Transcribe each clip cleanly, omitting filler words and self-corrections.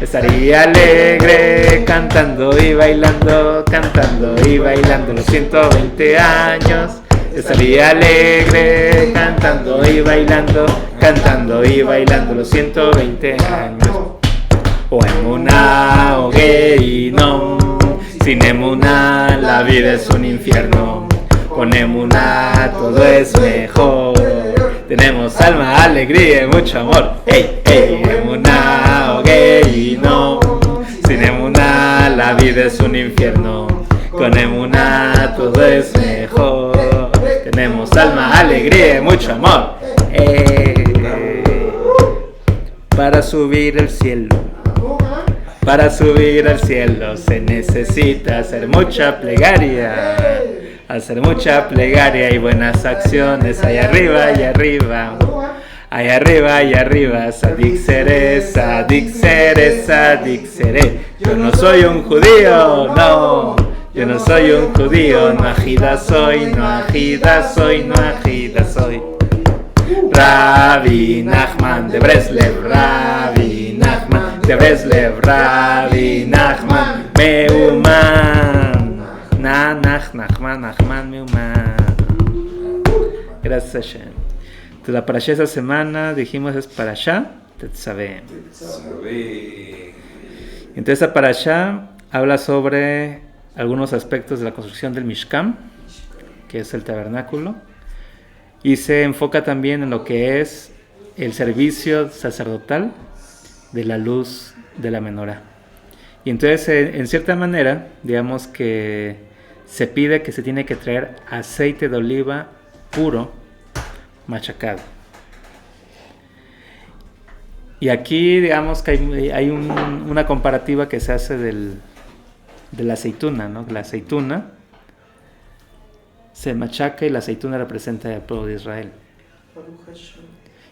Estaría alegre cantando y bailando los 120 años. Estaría alegre cantando y bailando los 120 años. O emuná o gehinom, sin emuná la vida es un infierno. Con emuná todo es mejor. Tenemos alma, alegría y mucho amor. Hey, hey, emuná o gehinom, sin emuná la vida es un infierno. Con emuná todo es mejor. Tenemos alma, alegría y mucho amor. Para subir al cielo, para subir al cielo se necesita hacer mucha plegaria y buenas acciones. Allá arriba, allá arriba, allá arriba, allá arriba. Sadik seré, sadik seré, sadik seré. Yo no soy un judío, no. Yo no soy un judío, no ajida soy, no ajida soy, no ajida soy. Rabbi Nachman de Breslev, Rabbi Nachman de Breslev, Rabbi Nachman Meuman. Nachman Meuman. Gracias Hashem. Entonces la parashá esa semana dijimos es parashá Tetzaveh. Entonces esa parashá habla sobre algunos aspectos de la construcción del Mishkan, que es el tabernáculo, y se enfoca también en lo que es el servicio sacerdotal de la luz de la menorá. Y entonces, en cierta manera, digamos que se pide que se tiene que traer aceite de oliva puro, machacado. Y aquí, digamos que hay una comparativa que se hace de la aceituna, ¿no? La aceituna se machaca y la aceituna representa al pueblo de Israel.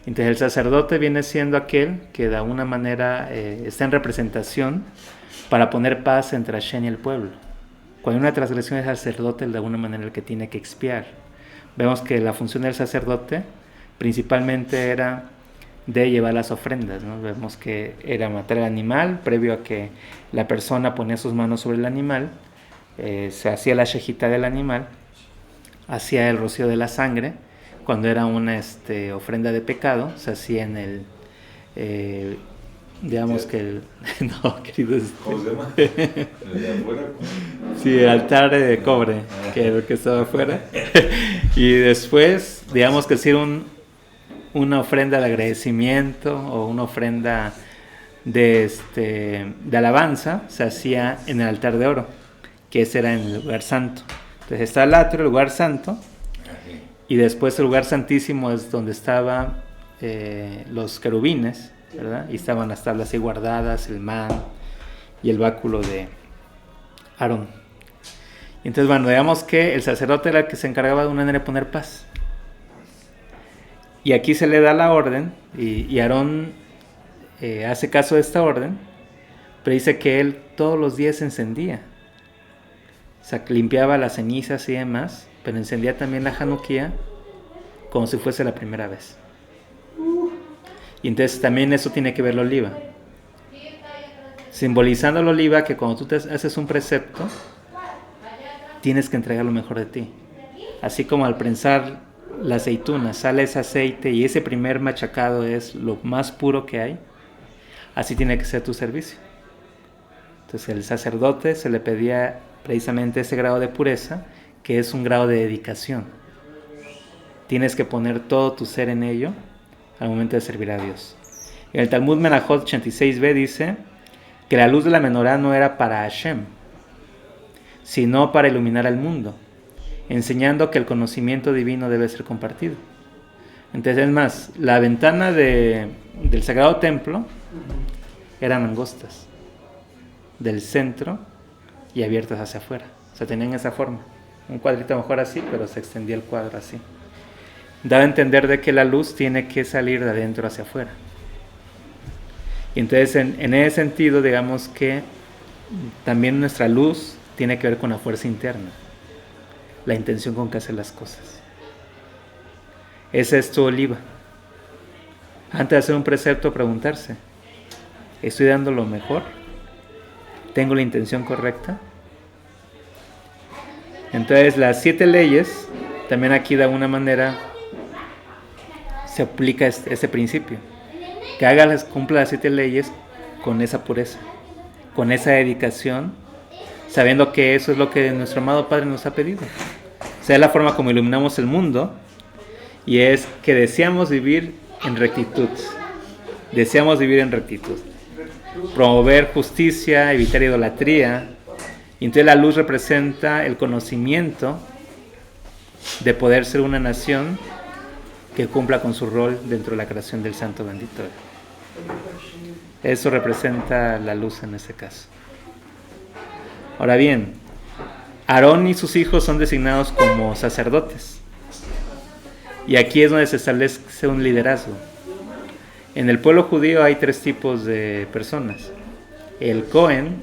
Entonces el sacerdote viene siendo aquel que de alguna manera está en representación para poner paz entre Hashem y el pueblo. Cuando hay una transgresión, es el sacerdote de alguna manera el que tiene que expiar. Vemos que la función del sacerdote principalmente era de llevar las ofrendas, ¿no? Vemos que era matar al animal, previo a que la persona ponía sus manos sobre el animal, se hacía la shejitá del animal, hacía el rocío de la sangre. Cuando era una ofrenda de pecado, se hacía en el, digamos que el, no, querido, ¿cómo se llama? ¿El de afuera? Sí, el altar de cobre, que estaba afuera. Y después, digamos que hacía una ofrenda de agradecimiento o una ofrenda de alabanza, se hacía en el altar de oro, que ese era en el lugar santo. Entonces está el atrio, el lugar santo, y después el lugar santísimo es donde estaban los querubines, ¿verdad? Y estaban las tablas ahí guardadas, el man y el báculo de Aarón. Entonces, bueno, digamos que el sacerdote era el que se encargaba de una manera de poner paz. Y aquí se le da la orden, y Aarón hace caso de esta orden, pero dice que él todos los días encendía. O sea, que limpiaba las cenizas y demás, pero encendía también la Hanukkah como si fuese la primera vez. Y entonces también eso tiene que ver la oliva. Simbolizando la oliva, que cuando tú te haces un precepto, tienes que entregar lo mejor de ti. Así como al prensar la aceituna sale ese aceite y ese primer machacado es lo más puro que hay, así tiene que ser tu servicio. Entonces el sacerdote se le pedía precisamente ese grado de pureza, que es un grado de dedicación. Tienes que poner todo tu ser en ello al momento de servir a Dios. En el Talmud Menachot 86b dice que la luz de la menorá no era para Hashem, sino para iluminar al mundo, enseñando que el conocimiento divino debe ser compartido. Entonces, es más, la ventana del Sagrado Templo eran angostas, del centro y abiertas hacia afuera. O sea, tenían esa forma. Un cuadrito mejor así, pero se extendía el cuadro así. Daba a entender de que la luz tiene que salir de adentro hacia afuera. Y entonces, en ese sentido, digamos que también nuestra luz tiene que ver con la fuerza interna, la intención con que hacer las cosas. Esa es tu oliva. Antes de hacer un precepto, preguntarse: ¿Estoy dando lo mejor? ¿Tengo la intención correcta? Entonces las 7 leyes, también aquí de alguna manera se aplica ese principio. Que cumpla las 7 leyes con esa pureza, con esa dedicación, sabiendo que eso es lo que nuestro amado Padre nos ha pedido. O sea, es la forma como iluminamos el mundo, y es que deseamos vivir en rectitud. Deseamos vivir en rectitud. Promover justicia, evitar idolatría. Y entonces la luz representa el conocimiento de poder ser una nación que cumpla con su rol dentro de la creación del Santo Bendito. Eso representa la luz en este caso. Ahora bien, Aarón y sus hijos son designados como sacerdotes. Y aquí es donde se establece un liderazgo. En el pueblo judío hay 3 tipos de personas: el Cohen,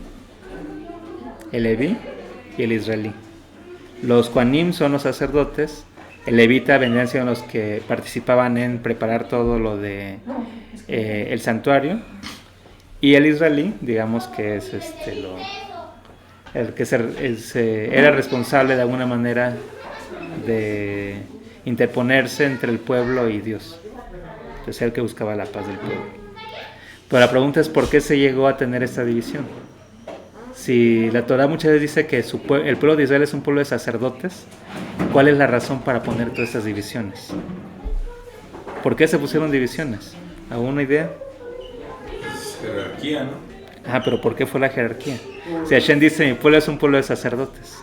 el Leví y el Israelí. Los Kohanim son los sacerdotes, el Levita vendrían siendo los que participaban en preparar todo lo de el santuario, y el Israelí, digamos que es el que era responsable de alguna manera de interponerse entre el pueblo y Dios. Entonces el que buscaba la paz del pueblo. Pero la pregunta es, ¿por qué se llegó a tener esta división? Si la Torah muchas veces dice que el pueblo de Israel es un pueblo de sacerdotes, ¿cuál es la razón para poner todas estas divisiones? ¿Por qué se pusieron divisiones? ¿Alguna idea? Jerarquía, ¿no? Pero ¿por qué fue la jerarquía? Si Hashem dice, mi pueblo es un pueblo de sacerdotes.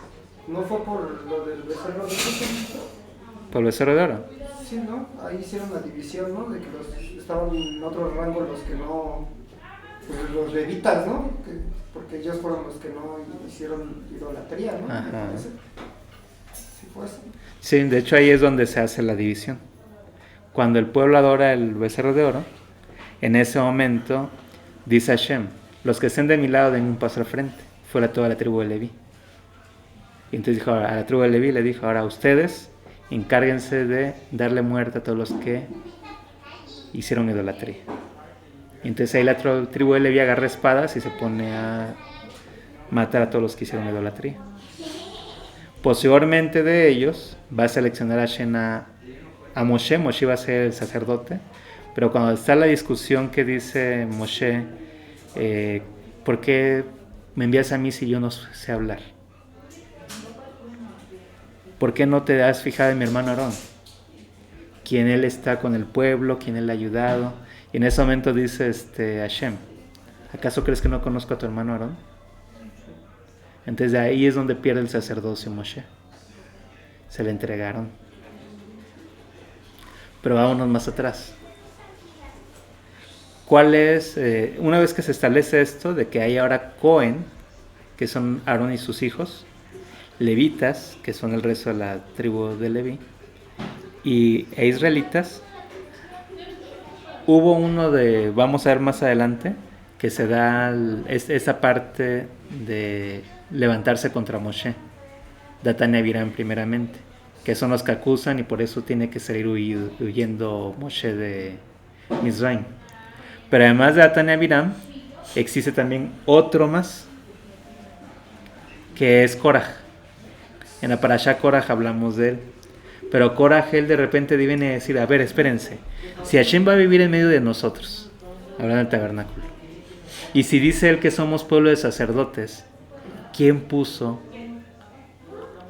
¿No fue por lo del becerro de oro? ¿Por el becerro de oro? Sí, ¿no? Ahí hicieron la división, ¿no? De que estaban en otro rango los que no... Pues los levitas, ¿no? Porque ellos fueron los que no hicieron idolatría, ¿no? Ajá. Sí, fue eso. Sí, de hecho ahí es donde se hace la división. Cuando el pueblo adora el becerro de oro, en ese momento dice Hashem, los que estén de mi lado den un paso al frente. Fuera toda la tribu de Leví. Y entonces dijo a la tribu de Leví, le dijo, ahora ustedes encárguense de darle muerte a todos los que hicieron idolatría. Y entonces ahí la tribu de Leví agarra espadas y se pone a matar a todos los que hicieron idolatría. Posteriormente de ellos va a seleccionar a Hashem a Moshe. Moshe va a ser el sacerdote, pero cuando está la discusión que dice Moshe, ¿por qué me envías a mí si yo no sé hablar? ¿Por qué no te has fijado en mi hermano Aarón? Quien él está con el pueblo, quien él ha ayudado. Y en ese momento dice Hashem, ¿acaso crees que no conozco a tu hermano Aarón? Entonces de ahí es donde pierde el sacerdocio Moshe. Se le entregaron. Pero vámonos más atrás. ¿Cuál es, una vez que se establece esto, de que hay ahora Cohen, que son Aarón y sus hijos, levitas, que son el resto de la tribu de Leví, e israelitas, hubo vamos a ver más adelante, que se da esa parte de levantarse contra Moshe, Datán y Abiram primeramente, que son los que acusan, y por eso tiene que salir huyendo Moshe de Mizraim. Pero además de Datán y Abiram, existe también otro más, que es Koraj. En la Parashá Koraj hablamos de él. Pero Koraj, él de repente viene a decir, a ver, espérense, si Hashem va a vivir en medio de nosotros, hablando del tabernáculo, y si dice él que somos pueblo de sacerdotes, ¿quién puso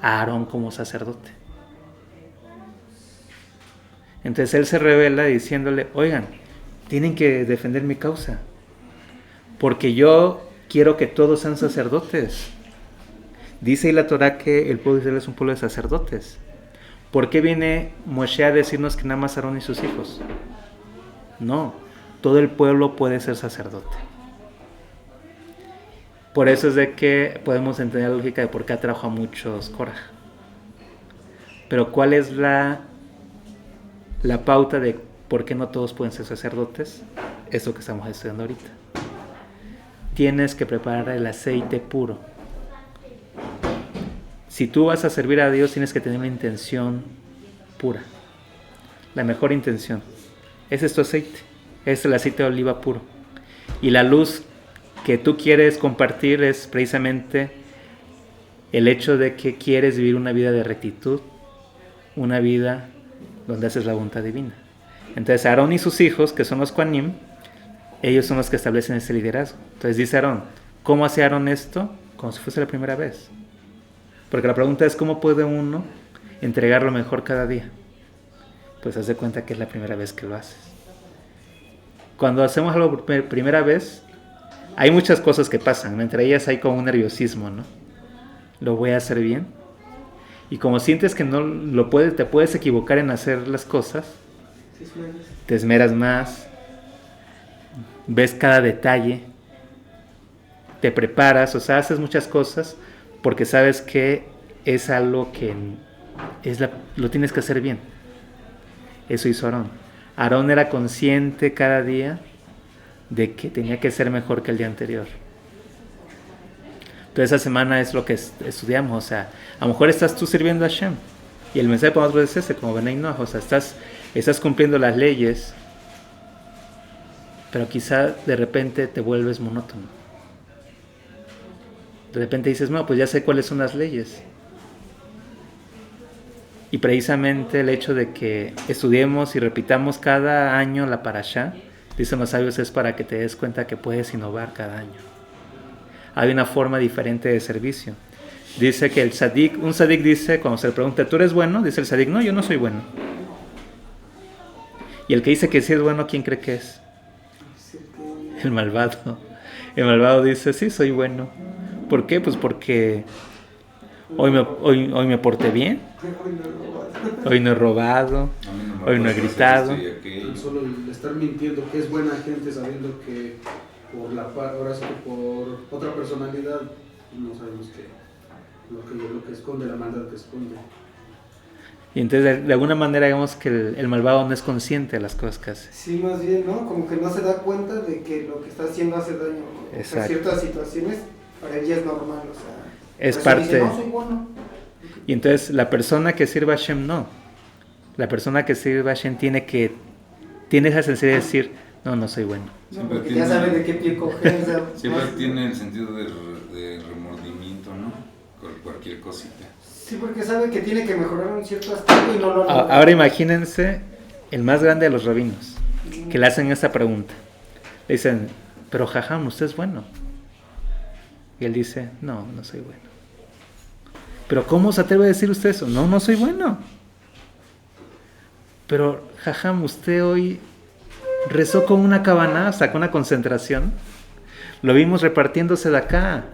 a Aarón como sacerdote? Entonces él se revela diciéndole, oigan, tienen que defender mi causa, porque yo quiero que todos sean sacerdotes. Dice ahí la Torah que el pueblo de Israel es un pueblo de sacerdotes. ¿Por qué viene Moshe a decirnos que nada más Aarón y sus hijos? No, todo el pueblo puede ser sacerdote. Por eso es de que podemos entender la lógica de por qué atrajo a muchos Korah. Pero ¿cuál es la pauta de por qué no todos pueden ser sacerdotes? Eso que estamos estudiando ahorita. Tienes que preparar el aceite puro. Si tú vas a servir a Dios, tienes que tener una intención pura. La mejor intención. Ese es tu aceite. Es el aceite de oliva puro. Y la luz que tú quieres compartir es precisamente el hecho de que quieres vivir una vida de rectitud, una vida donde haces la voluntad divina. Entonces Aarón y sus hijos, que son los Kohanim, ellos son los que establecen ese liderazgo. Entonces dice Aarón, ¿cómo hace Aarón esto? Como si fuese la primera vez. Porque la pregunta es, ¿cómo puede uno entregar lo mejor cada día? Pues haz de cuenta que es la primera vez que lo haces. Cuando hacemos algo por primera vez, hay muchas cosas que pasan, ¿no? Entre ellas hay como un nerviosismo, ¿no? ¿Lo voy a hacer bien? Y como sientes que no lo puedes, te puedes equivocar en hacer las cosas, te esmeras más, ves cada detalle, te preparas, o sea, haces muchas cosas porque sabes que es algo que lo tienes que hacer bien. Eso hizo Aarón. Aarón era consciente cada día de que tenía que ser mejor que el día anterior. Entonces esa semana es lo que estudiamos, o sea, a lo mejor estás tú sirviendo a Hashem y el mensaje para nosotros es ese, como Benay Noach, o sea, estás cumpliendo las leyes, pero quizá de repente te vuelves monótono. De repente dices, no, pues ya sé cuáles son las leyes. Y precisamente el hecho de que estudiemos y repitamos cada año la parashá, dicen los sabios, es para que te des cuenta que puedes innovar cada año. Hay una forma diferente de servicio. Dice que un tzadik dice, cuando se le pregunta, ¿tú eres bueno? Dice el tzadik, no, yo no soy bueno. Y el que dice que sí es bueno, ¿quién cree que es? El malvado. El malvado dice, sí, soy bueno. ¿Por qué? Pues porque hoy me porté bien, hoy no he robado, hoy no he gritado. Solo el estar mintiendo que es buena gente sabiendo que ahora sí que por otra personalidad no sabemos lo que esconde, la maldad que esconde. Y entonces de alguna manera digamos que el malvado no es consciente de las cosas que hace. Sí, más bien, ¿no? Como que no se da cuenta de que lo que está haciendo hace daño, ¿no? O sea, ciertas situaciones para él ya es normal, o sea, es parte. Dice, no, soy bueno. Y entonces la persona que sirve a Hashem no. La persona que sirve a Hashem tiene esa sensibilidad de decir, no soy bueno. No, porque ya sabe de qué pie coger. O sea, siempre tiene el sentido de remordimiento, ¿no? Con cualquier cosita. Sí, porque sabe que tiene que mejorar un cierto aspecto y no lo logra. Ahora imagínense el más grande de los rabinos, que le hacen esta pregunta. Le dicen, pero Jajam, usted es bueno. Y él dice, no soy bueno. ¿Pero cómo se atreve a decir usted eso? No soy bueno. Pero Jajam, usted hoy rezó con una cabana, sacó una concentración. Lo vimos repartiéndose de acá.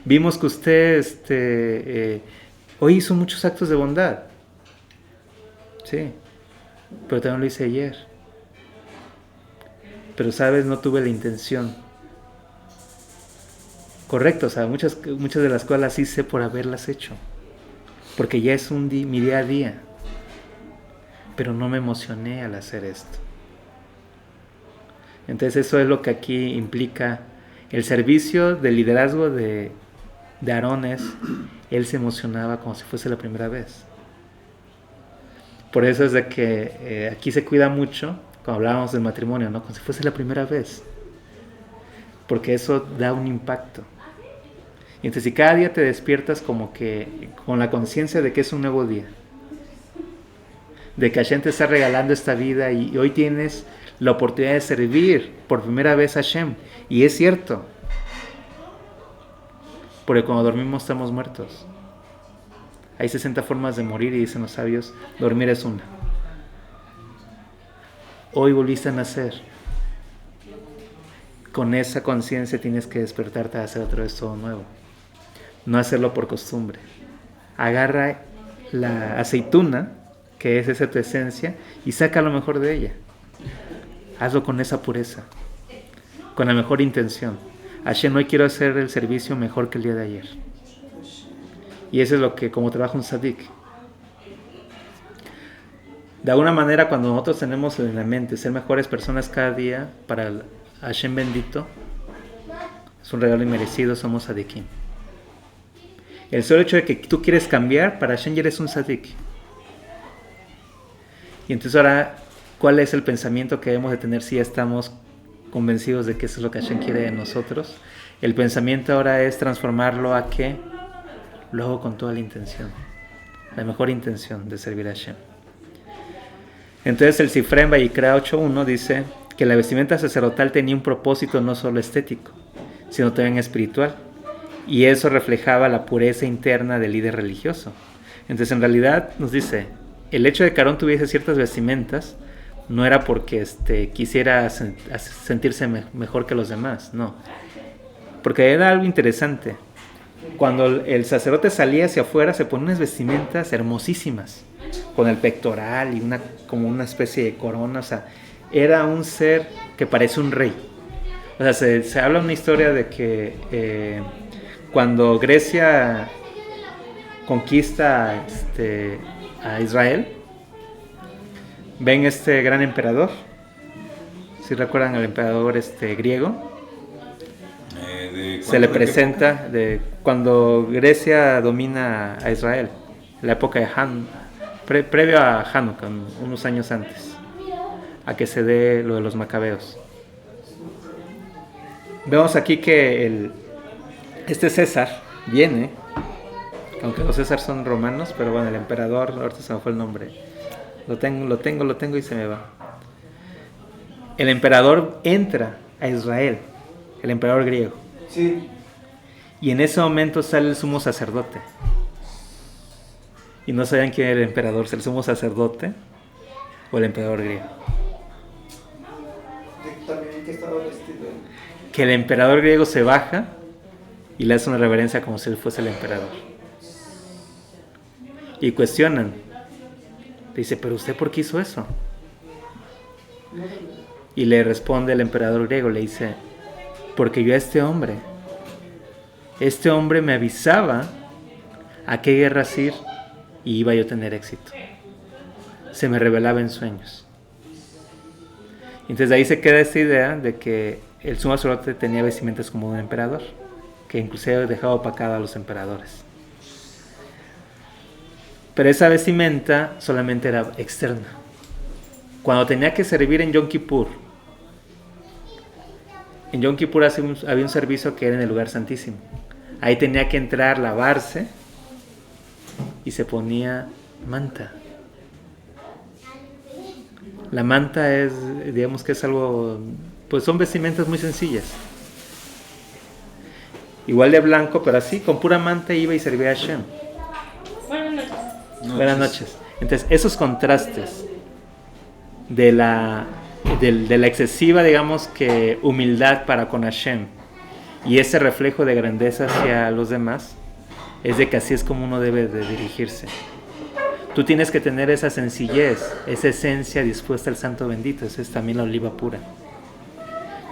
Vimos que usted hoy hizo muchos actos de bondad. Sí, pero también lo hice ayer. Pero sabes, no tuve la intención. Correcto, o sea, muchas de las cosas las hice por haberlas hecho. Porque ya es mi día a día. Pero no me emocioné al hacer esto. Entonces eso es lo que aquí implica el servicio del liderazgo de Aarón. Él se emocionaba como si fuese la primera vez. Por eso es de que aquí se cuida mucho cuando hablábamos del matrimonio, ¿no? Como si fuese la primera vez. Porque eso da un impacto. Y entonces si cada día te despiertas como que con la conciencia de que es un nuevo día, de que Hashem te está regalando esta vida y hoy tienes la oportunidad de servir por primera vez a Hashem. Y es cierto, porque cuando dormimos estamos muertos. Hay 60 formas de morir y dicen los sabios, dormir es una. Hoy volviste a nacer. Con esa conciencia tienes que despertarte a hacer otra vez todo nuevo. No hacerlo por costumbre. Agarra la aceituna, que es esa tu esencia, y saca lo mejor de ella. Hazlo con esa pureza, con la mejor intención. Hashem, hoy quiero hacer el servicio mejor que el día de ayer. Y eso es lo que, como trabaja un tzadik. De alguna manera, cuando nosotros tenemos en la mente ser mejores personas cada día para Hashem bendito, es un regalo inmerecido, somos tzadikim. El solo hecho de que tú quieres cambiar, para Hashem ya eres un tzadik. Y entonces ahora, ¿cuál es el pensamiento que debemos de tener si ya estamos convencidos de que eso es lo que Hashem quiere de nosotros, el pensamiento ahora es transformarlo a que lo hago con toda la intención, la mejor intención de servir a Hashem. Entonces el Sifrei en Vayikra 8.1 dice que la vestimenta sacerdotal tenía un propósito no solo estético, sino también espiritual, y eso reflejaba la pureza interna del líder religioso. Entonces en realidad nos dice, el hecho de que Aarón tuviese ciertas vestimentas no era porque quisiera sentirse mejor que los demás, no, porque era algo interesante. Cuando el sacerdote salía hacia afuera se ponía unas vestimentas hermosísimas, con el pectoral y como una especie de corona, o sea, era un ser que parece un rey. O sea, se habla una historia de que cuando Grecia conquista a Israel, ven este gran emperador, si recuerdan al emperador griego, se le presenta cuando Grecia domina a Israel, la época de previo a Hanukkah, unos años antes, a que se dé lo de los macabeos. Vemos aquí que César viene, aunque los César son romanos, pero bueno, el emperador, ahorita se me fue el nombre, lo tengo y se me va. El emperador entra a Israel, el emperador griego. Sí. Y en ese momento sale el sumo sacerdote. Y no sabían quién era el emperador, si el sumo sacerdote o el emperador griego. También que estaba vestido. Que el emperador griego se baja y le hace una reverencia como si él fuese el emperador. Y cuestionan. Le dice, ¿pero usted por qué hizo eso? Y le responde el emperador griego, le dice, porque yo a este hombre me avisaba a qué guerras ir y iba yo a tener éxito. Se me revelaba en sueños. Entonces de ahí se queda esta idea de que el sumo sacerdote tenía vestimentas como un emperador, que inclusive dejaba opacado a los emperadores. Pero esa vestimenta solamente era externa. Cuando tenía que servir en Yom Kippur había un servicio que era en el lugar santísimo. Ahí tenía que entrar, lavarse y se ponía manta. La manta es, digamos que es algo, pues son vestimentas muy sencillas. Igual de blanco, pero así, con pura manta iba y servía a Hashem. Buenas noches. Entonces, esos contrastes de la excesiva, digamos que humildad para con Hashem y ese reflejo de grandeza hacia los demás, es de que así es como uno debe de dirigirse. Tú tienes que tener esa sencillez, esa esencia dispuesta al santo bendito. Esa es también la oliva pura.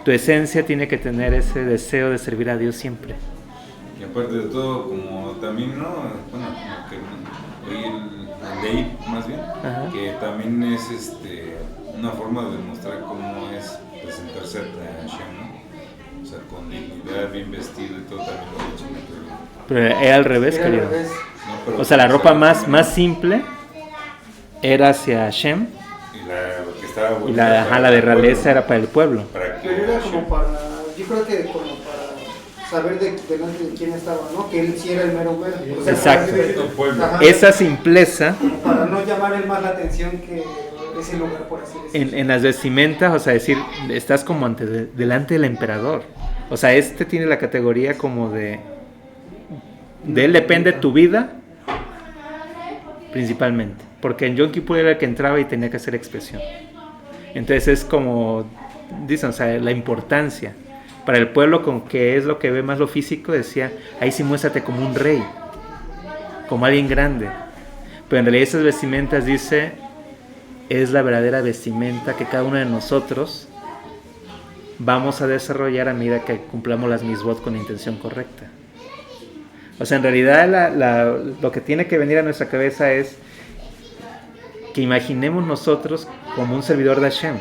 Tu esencia tiene que tener ese deseo de servir a Dios siempre. Y aparte de todo, como también, ¿no? Bueno, que leí más bien, Ajá. que también es una forma de demostrar cómo es presentarse a Hashem, ¿no? O sea, con dignidad, bien vestido y todo, también lo he hecho. Pero era al revés, Era al querido. revés. No, pero O sea, la ropa más simple era hacia Hashem Y la que estaba y la de realeza era para el pueblo. Para que Pero era Hashem- como para, yo creo que como para saber delante de quién estaba, ¿no? Que él sí era el mero mero. O sea, Exacto. para que- El pueblo. Ajá. Esa simpleza Como para no llamar él más la atención que ese lugar, por así decirlo. en las vestimentas, o sea, decir, estás como delante del emperador. O sea, tiene la categoría como de él depende tu vida, principalmente. Porque en Yom Kippur era el que entraba y tenía que hacer expresión. Entonces es como, dicen, o sea, la importancia. Para el pueblo, con que es lo que ve más lo físico, decía, ahí sí muéstrate como un rey, como alguien grande. Pero en realidad esas vestimentas, dice, es la verdadera vestimenta que cada uno de nosotros vamos a desarrollar a medida que cumplamos las misbot con la intención correcta. O sea, en realidad lo que tiene que venir a nuestra cabeza es que imaginemos nosotros como un servidor de Hashem.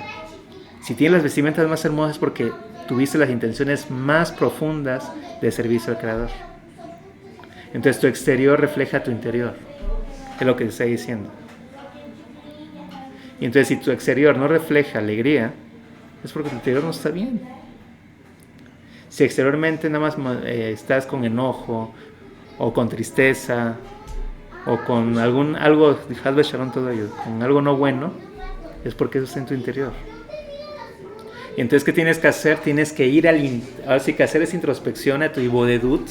Si tienes las vestimentas más hermosas es porque tuviste las intenciones más profundas de servicio al Creador. Entonces tu exterior refleja tu interior. Es lo que se está diciendo. Y entonces si tu exterior no refleja alegría, es porque tu interior no está bien. Si exteriormente nada más estás con enojo, o con tristeza, o con algo, Hazbe Shalom, todo ello, con algo no bueno, es porque eso está en tu interior. Y entonces, ¿qué tienes que hacer? Tienes que ir ahora sí que hacer esa introspección a tu Ibodedut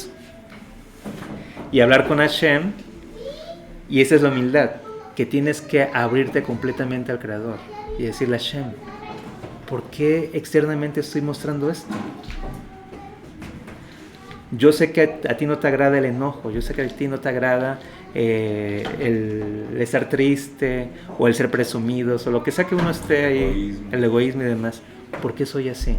y hablar con Hashem. Y esa es la humildad, que tienes que abrirte completamente al Creador y decirle a Hashem, ¿por qué externamente estoy mostrando esto? Yo sé que a ti no te agrada el enojo, yo sé que a ti no te agrada el estar triste o el ser presumidos o lo que sea que uno esté ahí, el egoísmo y demás. ¿Por qué soy así?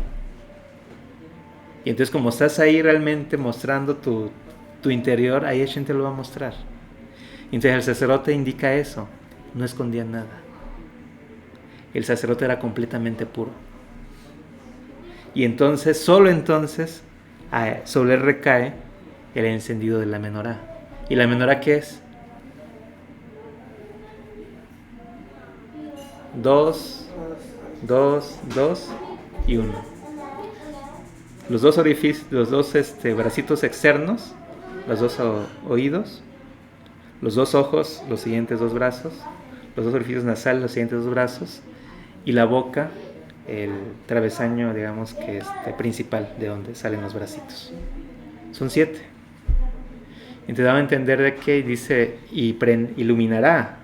Y entonces, como estás ahí realmente mostrando tu interior, ahí Hashem te lo va a mostrar. Y entonces el sacerdote indica eso, no escondía nada. El sacerdote era completamente puro. Y entonces, solo entonces, sobre él recae el encendido de la menorá. ¿Y la menorá qué es? 2, 2 y 1. Los dos orificios, los dos bracitos externos, los dos oídos, los dos ojos, los siguientes dos brazos, los dos orificios nasales, los siguientes dos brazos, y la boca, el travesaño, digamos que principal, de donde salen los bracitos. Son 7. Y te daba a entender de que dice, y iluminará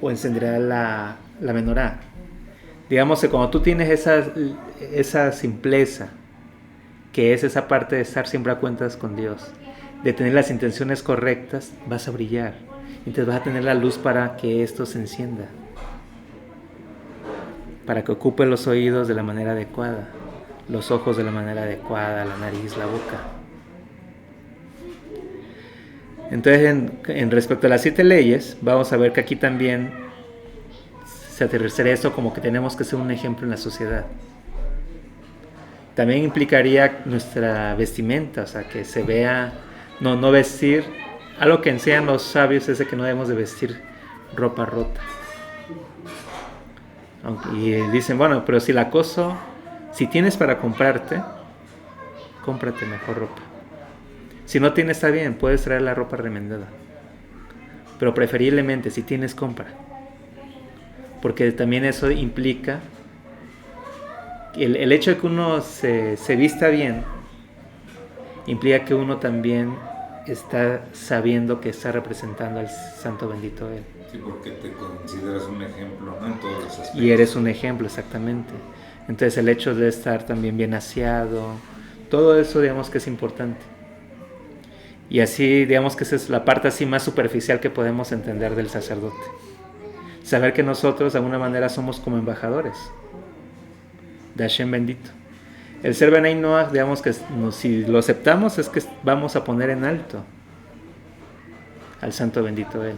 o encenderá la menorá. Digamos que cuando tú tienes esa simpleza, que es esa parte de estar siempre a cuentas con Dios, de tener las intenciones correctas, vas a brillar. Entonces vas a tener la luz para que esto se encienda, para que ocupe los oídos de la manera adecuada, los ojos de la manera adecuada, la nariz, la boca. Entonces, en respecto a las 7 leyes, vamos a ver que aquí también se aterrizaría esto como que tenemos que ser un ejemplo en la sociedad. También implicaría nuestra vestimenta, o sea, que se vea, no vestir. Algo que enseñan los sabios es de que no debemos de vestir ropa rota. Y dicen, bueno, pero si tienes para comprarte, cómprate mejor ropa. Si no tienes, está bien, puedes traer la ropa remendada. Pero preferiblemente, si tienes, compra. Porque también eso implica el hecho de que uno se vista bien, implica que uno también está sabiendo que está representando al Santo Bendito Él. Sí, porque te consideras un ejemplo, ¿no? En todos los aspectos. Y eres un ejemplo, exactamente. Entonces el hecho de estar también bien aseado, todo eso digamos que es importante. Y así digamos que esa es la parte así más superficial que podemos entender del sacerdote. Saber que nosotros de alguna manera somos como embajadores de Hashem bendito. El ser Benay Noach, digamos que si lo aceptamos, es que vamos a poner en alto al Santo bendito Él.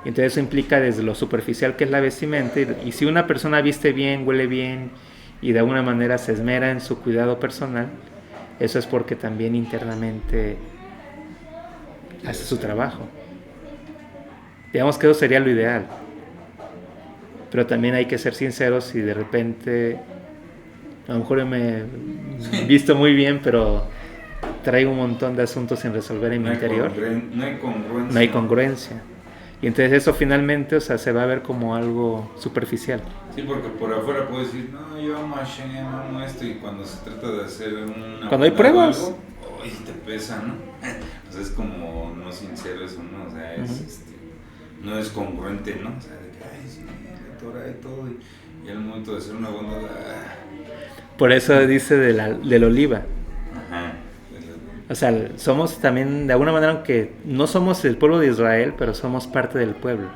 Y entonces eso implica desde lo superficial que es la vestimenta, y si una persona viste bien, huele bien y de alguna manera se esmera en su cuidado personal, eso es porque también internamente hace su trabajo. Digamos que eso sería lo ideal. Pero también hay que ser sinceros y de repente, a lo mejor me he visto muy bien, pero traigo un montón de asuntos sin resolver en mi interior. No hay congruencia. Y entonces eso finalmente, o sea, se va a ver como algo superficial. Sí, porque por afuera puedes decir, no, yo amo a Hashem, amo esto, y cuando se trata de hacer cuando hay pruebas, ay, te pesa, ¿no? O sea, es como no sincero eso, ¿no? O sea, no es congruente, ¿no? O sea, de que, ay, sí, la Torah y todo, y al momento de hacer una bondad, Por eso dice del oliva. Ajá. O sea, somos también, de alguna manera, aunque no somos el pueblo de Israel, pero somos parte del pueblo.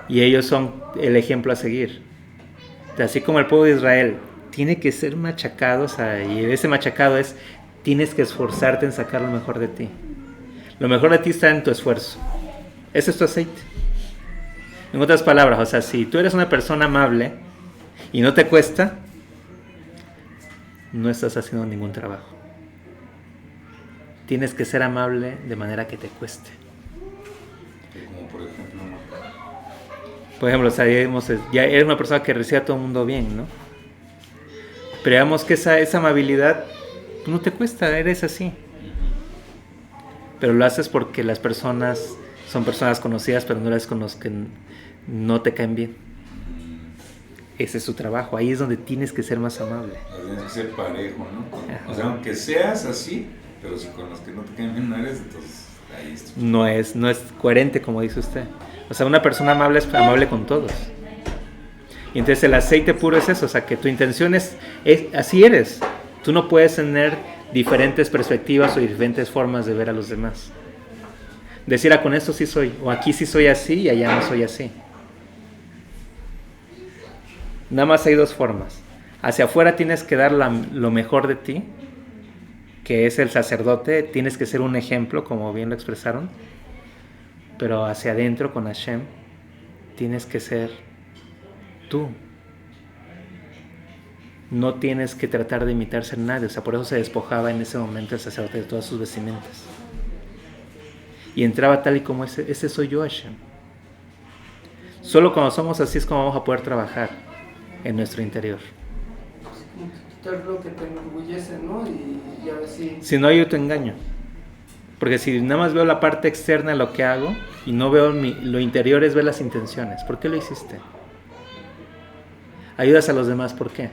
Y ellos son el ejemplo a seguir. Así como el pueblo de Israel tiene que ser machacado, o sea, y ese machacado es, tienes que esforzarte en sacar lo mejor de ti. Lo mejor de ti está en tu esfuerzo. Ese es tu aceite. En otras palabras, o sea, si tú eres una persona amable y no te cuesta, no estás haciendo ningún trabajo. Tienes que ser amable de manera que te cueste. Como por ejemplo, Por ejemplo, o sea, ya eres una persona que recibe a todo el mundo bien, ¿no? Pero digamos que esa amabilidad no te cuesta, eres así. Pero lo haces porque las personas son personas conocidas, pero no eres con los que no te caen bien. Ese es su trabajo, ahí es donde tienes que ser más amable. Tienes que ser parejo, ¿no? Ajá. O sea, aunque seas así, pero si con los que no te caen bien no eres, entonces ahí está. No es coherente, como dice usted. O sea, una persona amable es amable con todos. Y entonces el aceite puro es eso, o sea, que tu intención es así eres. Tú no puedes tener diferentes perspectivas o diferentes formas de ver a los demás. Decir, con esto sí soy, o aquí sí soy así y allá no soy así. Nada más hay dos formas. Hacia afuera tienes que dar lo mejor de ti, que es el sacerdote, tienes que ser un ejemplo, como bien lo expresaron, pero hacia adentro con Hashem tienes que ser tú. No tienes que tratar de imitar ser nadie, o sea, por eso se despojaba en ese momento el sacerdote de todas sus vestimentas. Y entraba tal y como ese soy yo, Hashem. Solo cuando somos así es como vamos a poder trabajar en nuestro interior. Quitar lo que te enorgullece, ¿no? Y a ver Si no, yo te engaño. Porque si nada más veo la parte externa de lo que hago y no veo lo interior, es ver las intenciones. ¿Por qué lo hiciste? Ayudas a los demás, ¿por qué?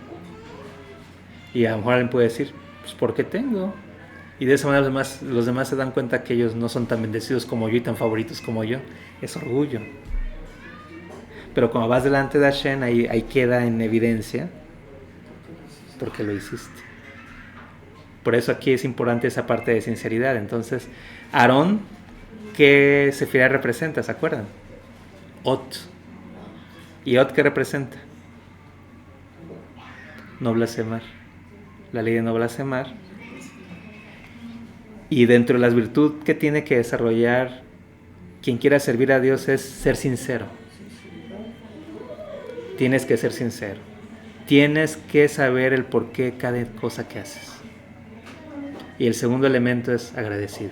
Y a lo mejor alguien puede decir, pues porque tengo. Y de esa manera los demás se dan cuenta que ellos no son tan bendecidos como yo y tan favoritos como yo. Es orgullo. Pero cuando vas delante de Hashem, ahí queda en evidencia porque lo hiciste. Por eso aquí es importante esa parte de sinceridad. Entonces, Aarón, ¿qué sefirá representa? ¿Se acuerdan? Ot. ¿Y Ot qué representa? No blasfemar. La ley de no blasfemar. Y dentro de las virtudes que tiene que desarrollar quien quiera servir a Dios es ser sincero. Tienes que ser sincero. Tienes que saber el porqué de cada cosa que haces. Y el segundo elemento es agradecido.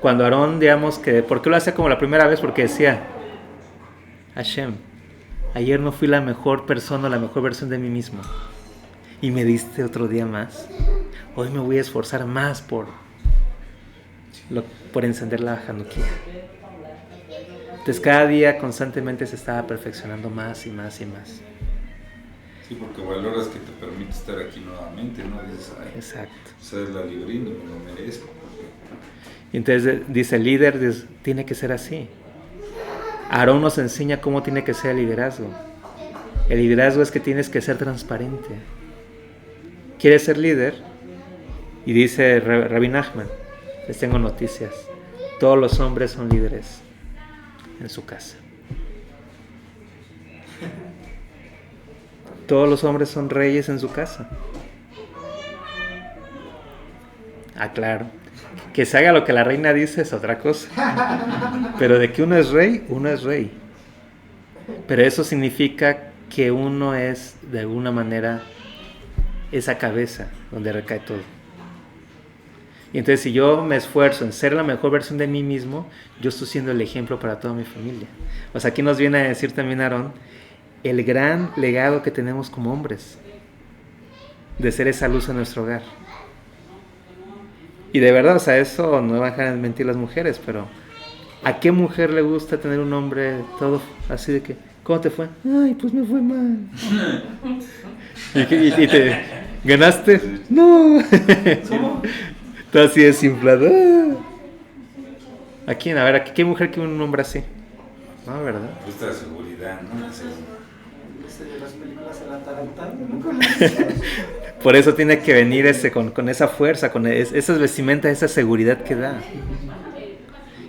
Cuando Aarón, digamos que, ¿por qué lo hace como la primera vez? Porque decía, Hashem, ayer no fui la mejor persona, la mejor versión de mí mismo. Y me diste otro día más. Hoy me voy a esforzar más por encender la Hanukkah. Entonces cada día constantemente se estaba perfeccionando más y más y más. Sí, porque valoras que te permite estar aquí nuevamente, ¿no? Dices, ay, exacto. Esa es la librina, me lo merezco. Y entonces dice el líder, tiene que ser así. Aarón nos enseña cómo tiene que ser el liderazgo. El liderazgo es que tienes que ser transparente. ¿Quieres ser líder? Y dice Rabbi Nachman, les tengo noticias, todos los hombres son líderes en su casa. Todos los hombres son reyes en su casa. Claro, que se haga lo que la reina dice es otra cosa, pero de que uno es rey, uno es rey. Pero eso significa que uno es de alguna manera esa cabeza donde recae todo. Y entonces si yo me esfuerzo en ser la mejor versión de mí mismo, yo estoy siendo el ejemplo para toda mi familia. O sea, aquí nos viene a decir también Aarón, el gran legado que tenemos como hombres, de ser esa luz en nuestro hogar. Y de verdad, o sea, eso no van a dejar de mentir las mujeres, pero ¿a qué mujer le gusta tener un hombre todo así de que, ¿cómo te fue? Ay, pues me fue mal. ¿Y te ganaste? No. Todo así desinflado. ¿A quién? A ver, ¿qué mujer quiere un hombre así? No, ¿verdad? Gusta la seguridad, ¿no? de las películas se la atarantan. Por eso tiene que venir con esa fuerza, con esas vestimentas, esa seguridad que da.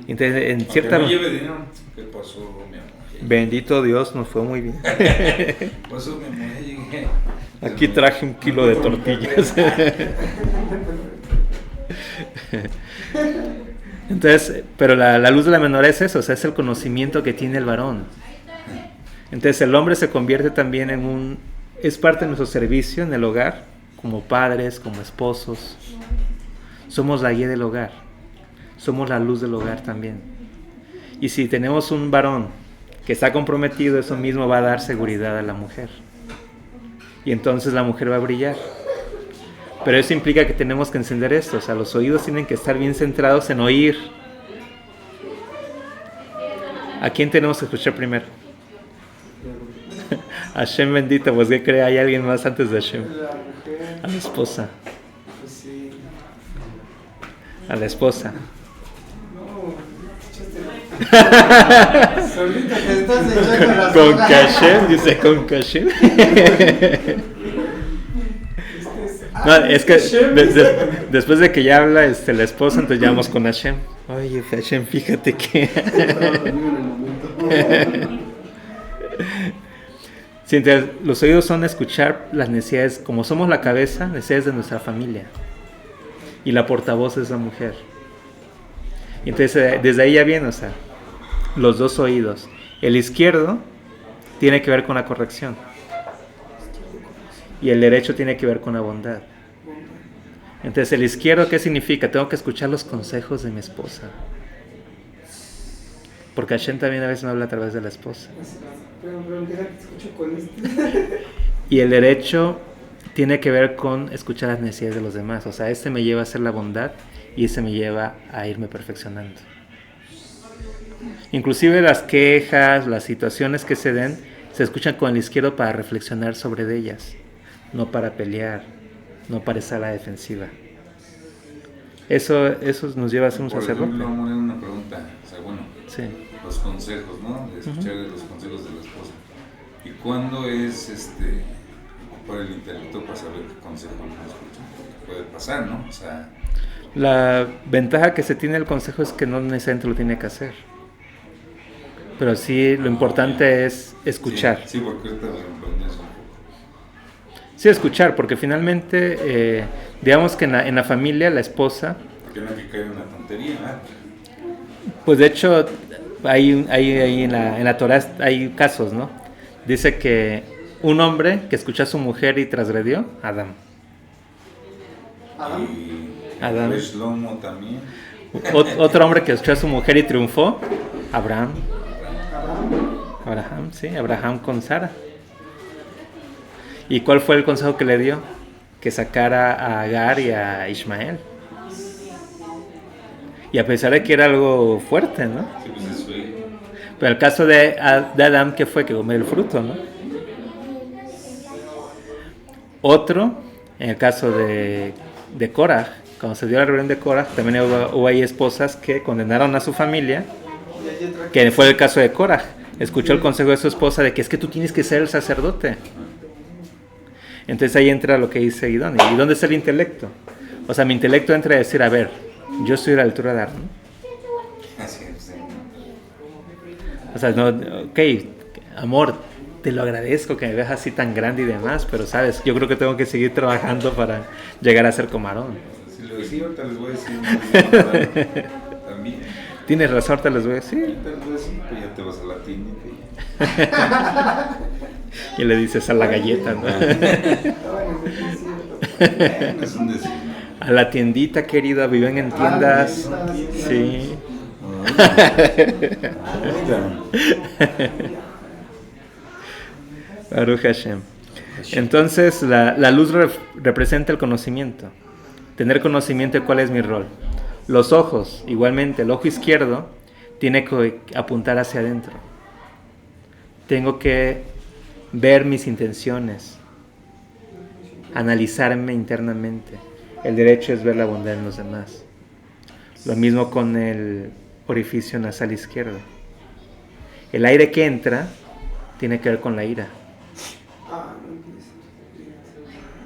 Entonces, en cierta... No lleve dinero. ¿Qué pasó, mi amor? Bendito Dios, nos fue muy bien. ¿Qué pasó, mi amor? Llegué. Aquí traje 1 kilo de tortillas. Entonces, pero la luz de la menorá es eso, o sea, es el conocimiento que tiene el varón. Entonces el hombre se convierte también es parte de nuestro servicio en el hogar, como padres, como esposos. Somos la guía del hogar, somos la luz del hogar también. Y si tenemos un varón que está comprometido, eso mismo va a dar seguridad a la mujer. Y entonces la mujer va a brillar. Pero eso implica que tenemos que encender esto, o sea, los oídos tienen que estar bien centrados en oír. ¿A quién tenemos que escuchar primero? A Hashem bendito, pues ¿qué cree? ¿Hay alguien más antes de Hashem? La mujer, A la esposa. pues sí. A la esposa. No, échatelo. Solito te estás echando las Con hojas. Hashem, dice con Hashem. No, es que después de que ya habla la esposa, entonces ya vamos con Hashem. Oye, Hashem, fíjate que... Estaba dormido en el momento. Sí, entonces, los oídos son escuchar las necesidades, como somos la cabeza, necesidades de nuestra familia. Y la portavoz es la mujer. Y entonces, desde ahí ya viene, o sea, los dos oídos. El izquierdo tiene que ver con la corrección. Y el derecho tiene que ver con la bondad. Entonces, el izquierdo, ¿qué significa? Tengo que escuchar los consejos de mi esposa. Porque Hashem también a veces me habla a través de la esposa. Pero deja que te escucho con este. Y el derecho tiene que ver con escuchar las necesidades de los demás. O sea, este me lleva a hacer la bondad y este me lleva a irme perfeccionando. Inclusive las quejas, las situaciones que se den, se escuchan con el izquierdo para reflexionar sobre ellas. No para pelear, no para estar a la defensiva. Eso nos lleva a ser un Por sacerdote. ejemplo, amor, una pregunta. O sea, bueno, Sí. los consejos, ¿no? De escuchar los consejos de la esposa. ¿Y cuándo es ocupar el intelecto para saber qué consejo no escuchan? Porque puede pasar, ¿no? O sea, La ventaja que se tiene del consejo es que no necesariamente lo tiene que hacer. Pero sí, lo importante es escuchar. Sí, porque ahorita me sorprendió eso un poco. Sí, escuchar, porque finalmente, digamos que en la familia, la esposa, Porque no hay que caer en la tontería, ¿verdad? pues de hecho, hay en la Torah hay casos, ¿no? Dice que un hombre que escuchó a su mujer y transgredió, Adán. Adam. Y Adán. Shlomo también. Otro hombre que escuchó a su mujer y triunfó, Abraham. Abraham. Sí, Abraham con Sara. ¿Y cuál fue el consejo que le dio? Que sacara a Agar y a Ismael. Y a pesar de que era algo fuerte, ¿no? Sí, pues es su hijo. Pero el caso de Adán, ¿qué fue? Que comió el fruto, ¿no? Otro, en el caso de Korah, cuando se dio la rebelión de Korah, también hubo ahí esposas que condenaron a su familia, que fue el caso de Korah. Escuchó el consejo de su esposa de que es que tú tienes que ser el sacerdote. Entonces ahí entra lo que dice Guidón. ¿Y dónde está el intelecto? O sea, mi intelecto entra a decir, a ver, yo estoy a la altura de Aarón. Así es, sí. O sea, no, ok, amor, te lo agradezco que me veas así tan grande y demás, pero sabes, yo creo que tengo que seguir trabajando para llegar a ser como Aarón. Si lo decía, ahorita les voy a decir. También. Tienes razón, ahorita les voy a decir. Ahorita les voy a decir, pues ya te vas a la tienda y ya. Y le dices a la galleta, ¿no? Bueno, es cierto. Es un decir. A la tiendita, querida, viven en tiendas. Sí. Baruch Hashem. Entonces, la luz representa el conocimiento. Tener conocimiento de cuál es mi rol. Los ojos, igualmente, el ojo izquierdo tiene que apuntar hacia adentro. Tengo que ver mis intenciones, analizarme internamente. El derecho es ver la bondad en los demás. Lo mismo con el orificio nasal izquierdo. El aire que entra tiene que ver con la ira.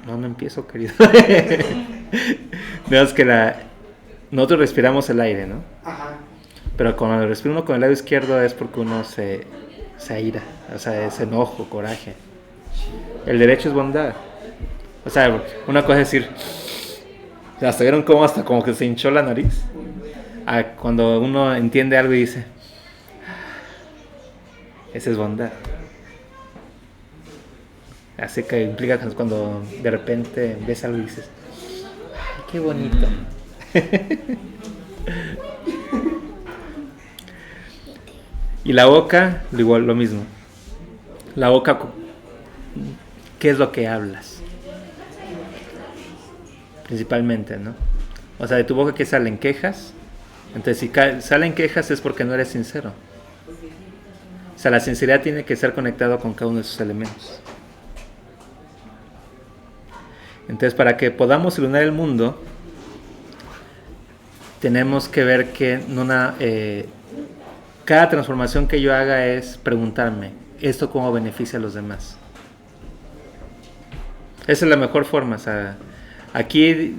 No empiezo, querido. Vemos que nosotros respiramos el aire, ¿no? Ajá. Pero cuando respira uno con el lado izquierdo es porque uno se aira, o sea, es enojo, coraje. El derecho es bondad. O sea, una cosa es decir, hasta vieron cómo hasta como que se hinchó la nariz. Cuando uno entiende algo y dice, esa es bondad. Así que implica cuando de repente ves algo y dices, ay, qué bonito. Y la boca, igual lo mismo. La boca, ¿qué es lo que hablas? Principalmente, ¿no? O sea, de tu boca, ¿qué salen? ¿Quejas? Entonces, si salen quejas es porque no eres sincero. O sea, la sinceridad tiene que ser conectado con cada uno de esos elementos. Entonces, para que podamos iluminar el mundo, tenemos que ver que cada transformación que yo haga es preguntarme, ¿esto cómo beneficia a los demás? Esa es la mejor forma. O sea, aquí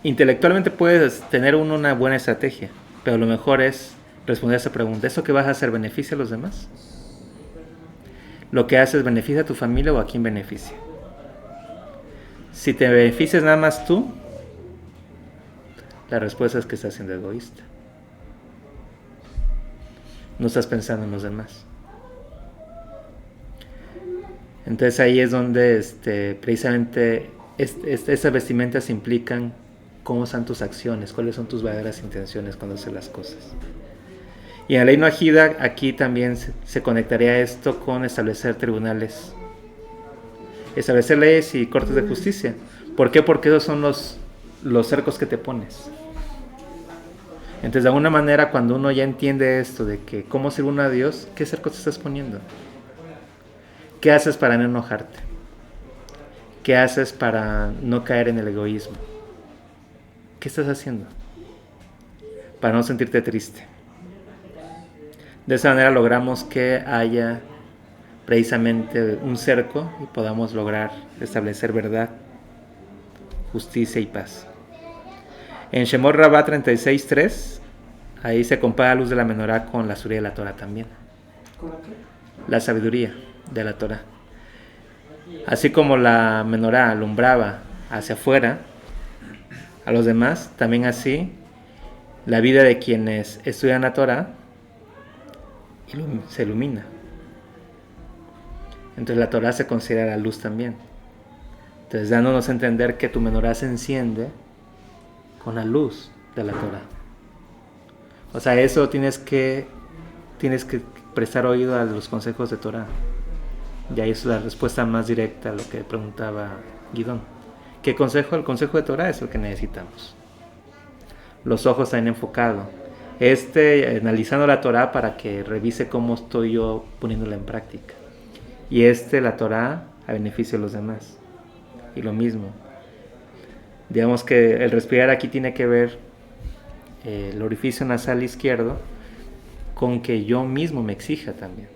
intelectualmente puedes tener una buena estrategia, pero lo mejor es responder a esa pregunta. ¿Eso que vas a hacer beneficia a los demás? ¿Lo que haces beneficia a tu familia o a quién beneficia? Si te beneficias nada más tú, la respuesta es que estás siendo egoísta. No estás pensando en los demás. Entonces ahí es donde precisamente estas vestimentas implican cómo son tus acciones, cuáles son tus verdaderas intenciones cuando haces las cosas. Y en la ley no agida, aquí también se conectaría esto con establecer tribunales, establecer leyes y cortes de justicia. ¿Por qué? Porque esos son los cercos que te pones. Entonces, de alguna manera, cuando uno ya entiende esto de que cómo sirve uno a Dios, ¿qué cercos te estás poniendo? ¿Qué haces para no enojarte? ¿Qué haces para no caer en el egoísmo? ¿Qué estás haciendo? Para no sentirte triste. De esa manera logramos que haya precisamente un cerco y podamos lograr establecer verdad, justicia y paz. En Shemot Rabbah 36.3, ahí se compara la luz de la menorá con la sabiduría de la Torah también. ¿Con qué? La sabiduría de la Torah. Así como la menorá alumbraba hacia afuera a los demás, también así la vida de quienes estudian la Torah se ilumina. Entonces la Torah se considera la luz también. Entonces dándonos a entender que tu menorá se enciende con la luz de la Torah. O sea, eso tienes que prestar oído a los consejos de Torah. Y ahí es la respuesta más directa a lo que preguntaba Guidón. ¿Qué consejo? El consejo de Torah es el que necesitamos. Los ojos están enfocados. Analizando la Torah para que revise cómo estoy yo poniéndola en práctica. Y la Torah a beneficio de los demás. Y lo mismo. Digamos que el respirar aquí tiene que ver el orificio nasal izquierdo con que yo mismo me exija también.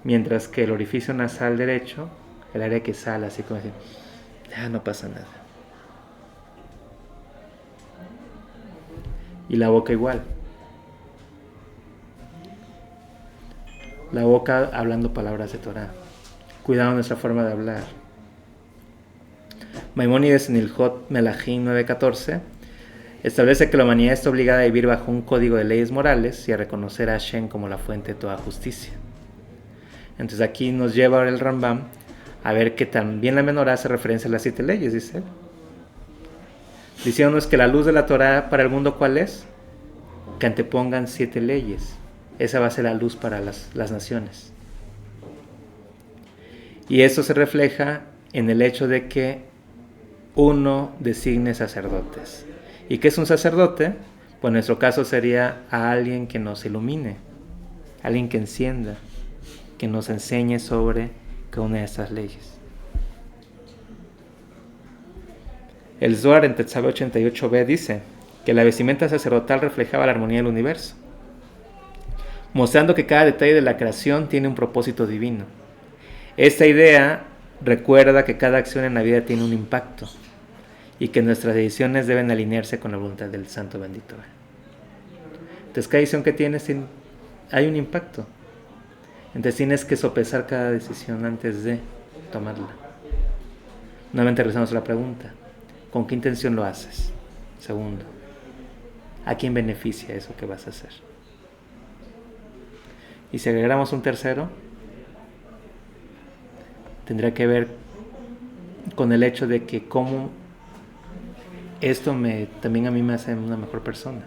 Mientras que el orificio nasal derecho, el área que sale así como decir, no pasa nada. Y la boca igual. La boca hablando palabras de Torah. Cuidado nuestra forma de hablar. Maimónides en Ilhot Melahim 9.14 establece que la humanidad está obligada a vivir bajo un código de leyes morales y a reconocer a Hashem como la fuente de toda justicia. Entonces aquí nos lleva ahora el Rambam a ver que también la menorá hace referencia a las 7 leyes, dice él. Diciéndonos que la luz de la Torah para el mundo, ¿cuál es? Que antepongan 7 leyes. Esa va a ser la luz para las naciones. Y eso se refleja en el hecho de que uno designe sacerdotes. ¿Y qué es un sacerdote? Pues en nuestro caso sería a alguien que nos ilumine, alguien que encienda, que nos enseñe sobre cada una de estas leyes. El Zohar en Tetzaveh 88b dice que la vestimenta sacerdotal reflejaba la armonía del universo, mostrando que cada detalle de la creación tiene un propósito divino. Esta idea recuerda que cada acción en la vida tiene un impacto y que nuestras decisiones deben alinearse con la voluntad del Santo Bendito. Entonces cada decisión que tienes hay un impacto. Entonces tienes que sopesar cada decisión antes de tomarla. Nuevamente regresamos a la pregunta. ¿Con qué intención lo haces? Segundo, ¿a quién beneficia eso que vas a hacer? Y si agregamos un tercero, tendrá que ver con el hecho de que cómo esto también a mí me hace una mejor persona.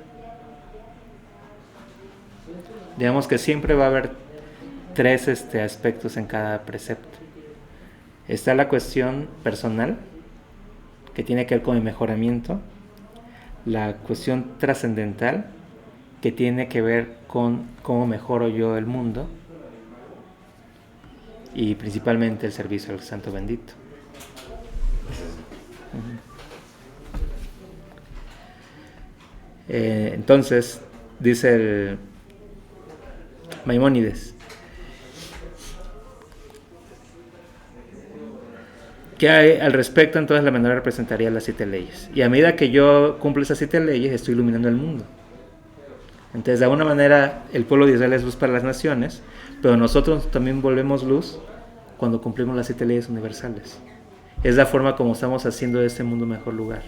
Digamos que siempre va a haber tres aspectos en cada precepto. Está la cuestión personal, que tiene que ver con el mejoramiento, la cuestión trascendental, que tiene que ver con cómo mejoro yo el mundo, y principalmente el servicio al Santo Bendito. Entonces, dice el Maimónides, ¿qué hay al respecto? Entonces la menorá representaría las 7 leyes. Y a medida que yo cumplo esas 7 leyes, estoy iluminando el mundo. Entonces, de alguna manera, el pueblo de Israel es luz para las naciones, pero nosotros también volvemos luz cuando cumplimos las 7 leyes universales. Es la forma como estamos haciendo de este mundo un mejor lugar.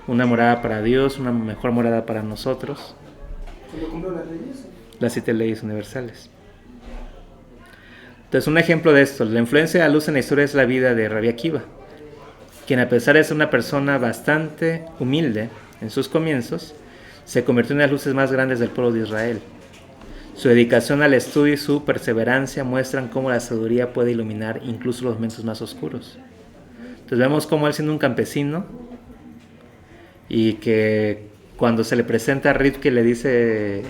Una morada para Dios, una mejor morada para nosotros. ¿Cuándo cumplo las leyes? Las 7 leyes universales. Entonces, un ejemplo de esto, la influencia de la luz en la historia es la vida de Rabbi Akiva, quien, a pesar de ser una persona bastante humilde en sus comienzos, se convirtió en las luces más grandes del pueblo de Israel. Su dedicación al estudio y su perseverancia muestran cómo la sabiduría puede iluminar incluso los momentos más oscuros. Entonces vemos cómo él, siendo un campesino, y que cuando se le presenta a Rivka, le dice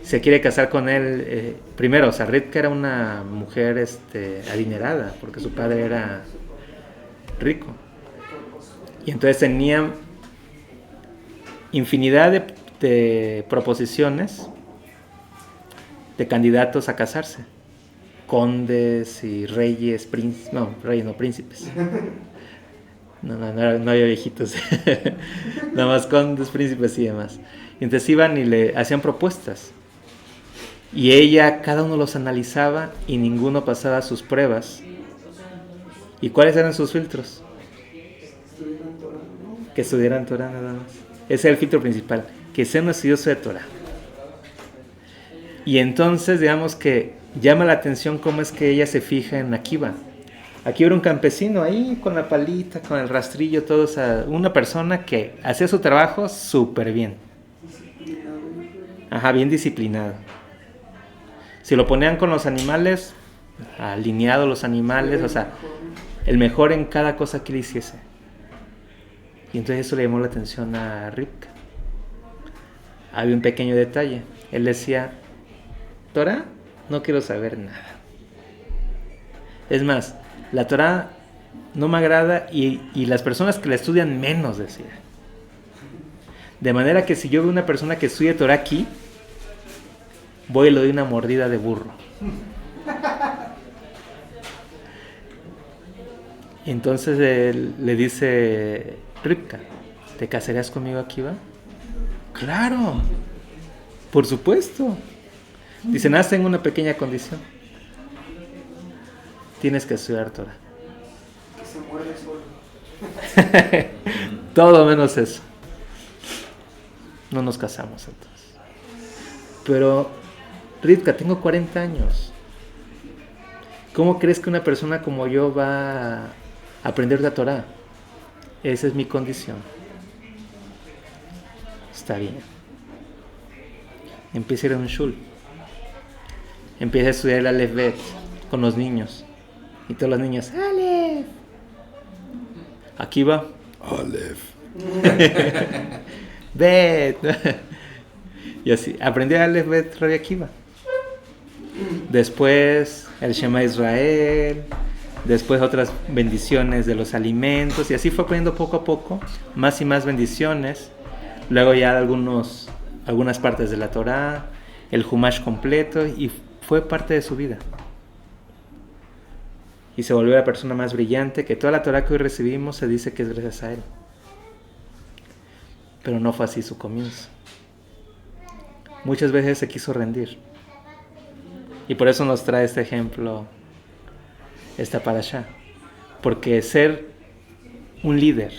se quiere casar con él. Primero, o sea, Rivka era una mujer adinerada, porque su padre era rico, y entonces tenía infinidad de proposiciones de candidatos a casarse, condes y reyes, príncipes, no, príncipes. No había viejitos, nada más condes, príncipes y demás. Y entonces iban y le hacían propuestas, y ella, cada uno los analizaba y ninguno pasaba sus pruebas. ¿Y cuáles eran sus filtros? Que estudiaran Torah nada más. Ese es el filtro principal, que sea un estudioso de Torah. Y entonces, digamos que llama la atención cómo es que ella se fija en Akiva. Akiva era un campesino ahí con la palita, con el rastrillo, todo, o sea, una persona que hacía su trabajo súper bien. Ajá, bien disciplinado. Si lo ponían con los animales, alineados los animales, o sea, el mejor en cada cosa que él hiciese. Y entonces eso le llamó la atención a Rivka. Había un pequeño detalle. Él decía, Torah, no quiero saber nada. Es más, la Torah no me agrada, y las personas que la estudian menos, decía. De manera que si yo veo una persona que estudia Torah aquí, voy y le doy una mordida de burro. Y entonces él le dice, Rivka, ¿te casarías conmigo, Akiva? Claro, por supuesto. Dice, nada, tengo una pequeña condición. Tienes que estudiar Torah. Que se muerde solo. Todo menos eso. No nos casamos entonces. Pero, Rivka, tengo 40 años. ¿Cómo crees que una persona como yo va a aprender la Torah? Esa es mi condición. Está bien. Empieza a ir a un shul. Empieza a estudiar el Aleph Bet con los niños. Y todos los niños, Aleph. Aquí va, Aleph. Bet. Y así, aprendí Aleph Bet Rabbi Akiva. Después el Shema Israel. Después otras bendiciones de los alimentos. Y así fue aprendiendo poco a poco más y más bendiciones. Luego ya algunas partes de la Torah, el Humash completo, y fue parte de su vida. Y se volvió la persona más brillante, que toda la Torah que hoy recibimos se dice que es gracias a él. Pero no fue así su comienzo. Muchas veces se quiso rendir. Y por eso nos trae este ejemplo, esta parashá. Porque ser un líder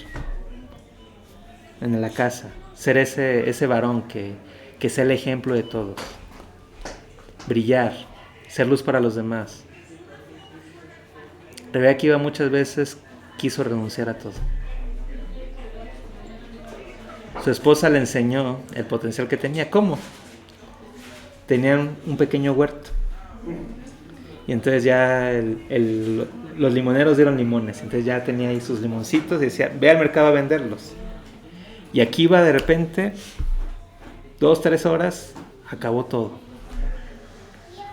en la casa, ser ese varón que sea el ejemplo de todos, brillar, ser luz para los demás. Rabbi Akiva muchas veces quiso renunciar a todo. Su esposa le enseñó el potencial que tenía. ¿Cómo? tenían un pequeño huerto. Y entonces ya los limoneros dieron limones. Entonces ya tenía ahí sus limoncitos y decía, ve al mercado a venderlos. Y aquí iba de repente, 2-3 horas, acabó todo.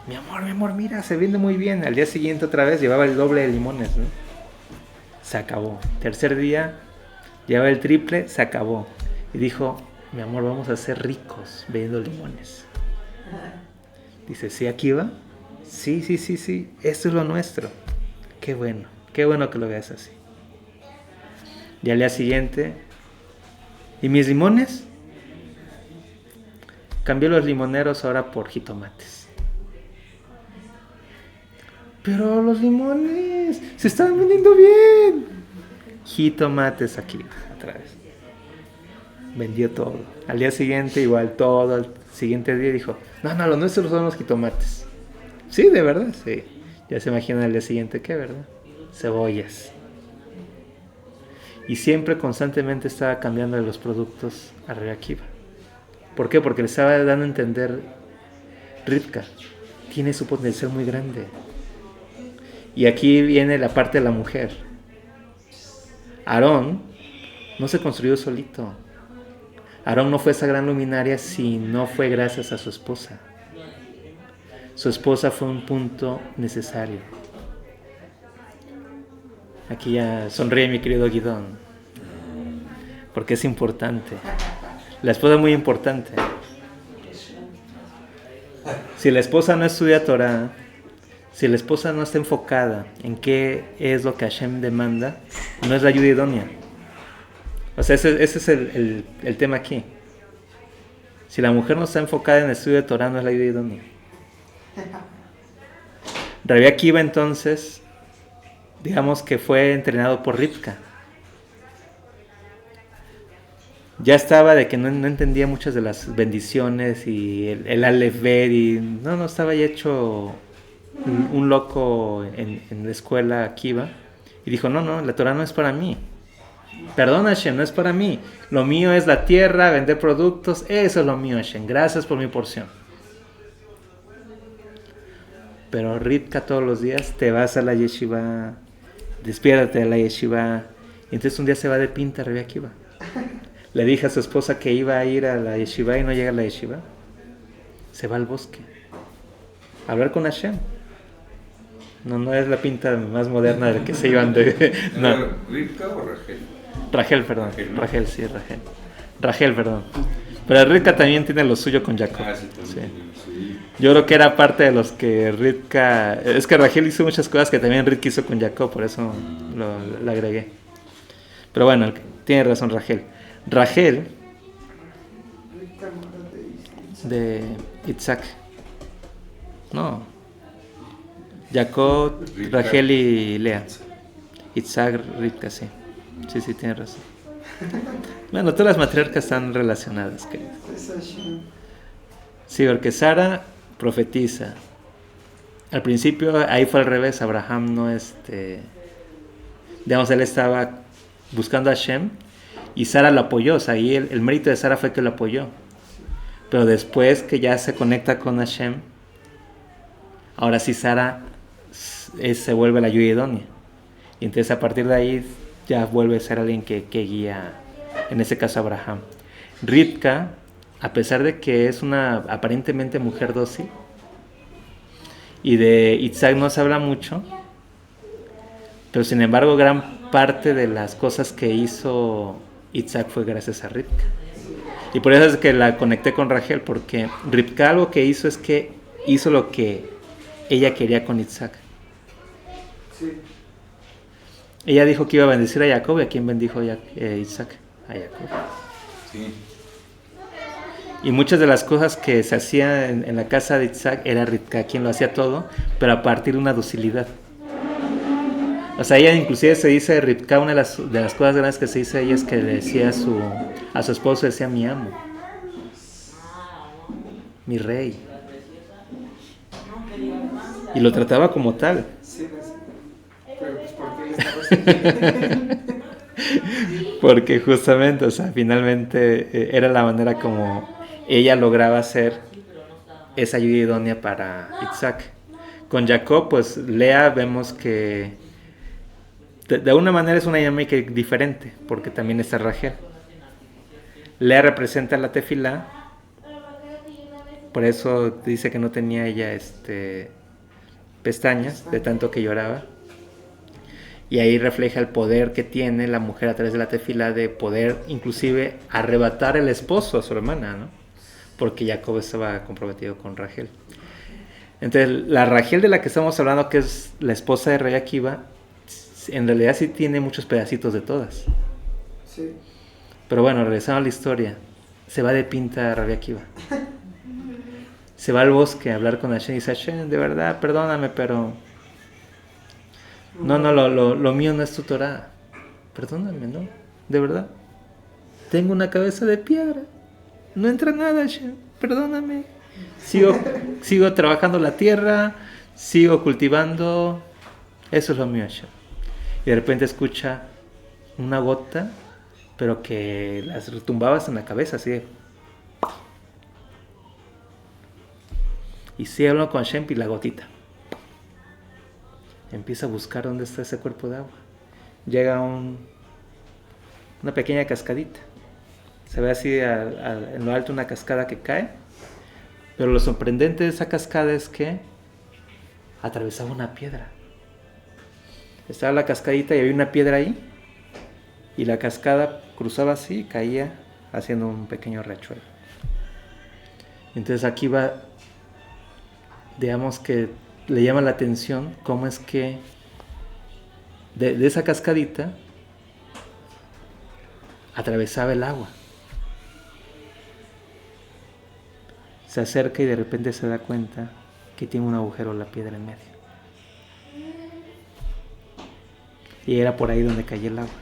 Mi amor, mira, se vende muy bien. Al día siguiente otra vez llevaba el doble de limones, ¿no? Se acabó. Tercer día, llevaba el triple, se acabó. Y dijo, mi amor, vamos a ser ricos vendiendo limones. Dice, ¿sí aquí va? Sí, esto es lo nuestro. Qué bueno que lo veas así. Y al día siguiente, ¿y mis limones? Cambié los limoneros ahora por jitomates. Pero los limones se están vendiendo bien. Jitomates aquí, otra vez. Vendió todo. Al día siguiente, igual todo. Al siguiente día dijo, no, los nuestros son los jitomates. Sí, de verdad, sí. Ya se imaginan al día siguiente, ¿qué, verdad? Cebollas. Y siempre constantemente estaba cambiando de los productos a Rabbi Akiva. ¿Por qué? Porque le estaba dando a entender, Rivka tiene su potencial muy grande. Y aquí viene la parte de la mujer. Aarón no se construyó solito. Aarón no fue esa gran luminaria si no fue gracias a su esposa. Su esposa fue un punto necesario. Aquí ya sonríe mi querido Guidón, porque es importante. La esposa es muy importante. Si la esposa no estudia Torah, si la esposa no está enfocada en qué es lo que Hashem demanda, no es la ayuda idónea. O sea, ese es el tema aquí. Si la mujer no está enfocada en el estudio de Torah, no es la ayuda idónea. Rabbi Akiva entonces, digamos que fue entrenado por Rivka. Ya estaba de que no entendía muchas de las bendiciones y el Aleph Bet y no estaba ya hecho un loco en la escuela Akiva y dijo, no, la Torah no es para mí. Perdón, Hashem, no es para mí. Lo mío es la tierra, vender productos, eso es lo mío, Hashem. Gracias por mi porción. Pero Rivka todos los días te vas a la yeshiva, despiértate de la yeshiva, y entonces un día se va de pinta a Rabbi Akiva. Le dije a su esposa que iba a ir a la yeshiva y no llega a la yeshiva. Se va al bosque a hablar con Hashem. No es la pinta más moderna de que se iban de... No. ¿Rivka o Rachel? Rachel, perdón. Rachel, ¿no? Rachel, perdón. Pero Rivka también tiene lo suyo con Jacob. Sí, también. Sí. Yo creo que era parte de los que Rivka... Es que Rachel hizo muchas cosas que también Rivka hizo con Jacob, por eso lo agregué. Pero bueno, tiene razón Rachel. Rachel de Isaac. No. Jacob, Rachel y Lea. Isaac, Rivka, sí. Sí, tiene razón. Bueno, todas las matriarcas están relacionadas, querido. Sí, porque Sara profetiza. Al principio ahí fue al revés. Abraham no digamos, él estaba buscando a Hashem y Sara lo apoyó. O sea, ahí el mérito de Sara fue que lo apoyó. Pero después que ya se conecta con Hashem, ahora sí Sara se vuelve la ayuda idónea. Y entonces a partir de ahí ya vuelve a ser alguien que guía, en ese caso Abraham. Rivka, a pesar de que es una aparentemente mujer dócil, y de Isaac no se habla mucho, pero sin embargo gran parte de las cosas que hizo Isaac fue gracias a Rivka. Y por eso es que la conecté con Rachel, porque Rivka algo que hizo es que hizo lo que ella quería con Isaac. Sí. Ella dijo que iba a bendecir a Jacob, y a quién bendijo Isaac, a Jacob. Sí. Y muchas de las cosas que se hacían en la casa de Isaac era Rivka quien lo hacía todo, pero a partir de una docilidad. O sea, ella inclusive se dice, Rivka, una de las cosas grandes que se dice ella es que le decía a su esposo, decía mi amo, mi rey. Y lo trataba como tal. Sí, pero pues porque él estaba Porque justamente, o sea, finalmente era la manera como ella lograba hacer es ayuda idónea para Isaac. Con Jacob, pues Lea vemos que de alguna manera es una dinámica diferente, porque también está Rachel. Lea representa la tefilá, por eso dice que no tenía ella pestañas, de tanto que lloraba. Y ahí refleja el poder que tiene la mujer a través de la tefilá, de poder inclusive arrebatar el esposo a su hermana, ¿no? Porque Jacob estaba comprometido con Rachel. Entonces, la Rachel de la que estamos hablando, que es la esposa de Rabbi Akiva, en realidad sí tiene muchos pedacitos de todas. Sí. Pero bueno, regresando a la historia, se va de pinta Rabbi Akiva. Se va al bosque a hablar con Hashem y dice: Hashem, de verdad, perdóname, pero no, lo mío no es tu Torah. Perdóname, ¿no? De verdad. Tengo una cabeza de piedra. No entra nada, Hashem. Perdóname. Sigo trabajando la tierra, sigo cultivando. Eso es lo mío, Hashem. Y de repente escucha una gota, pero que las retumbabas en la cabeza, así de... Y sigue hablando con Hashem y la gotita. Empieza a buscar dónde está ese cuerpo de agua. Llega a una pequeña cascadita. Se ve así en lo alto una cascada que cae. Pero lo sorprendente de esa cascada es que atravesaba una piedra. Estaba la cascadita y había una piedra ahí. Y la cascada cruzaba así y caía haciendo un pequeño riachuelo. Entonces aquí va, digamos que le llama la atención cómo es que de esa cascadita atravesaba el agua. Se acerca y de repente se da cuenta que tiene un agujero la piedra en medio. Y era por ahí donde caía el agua.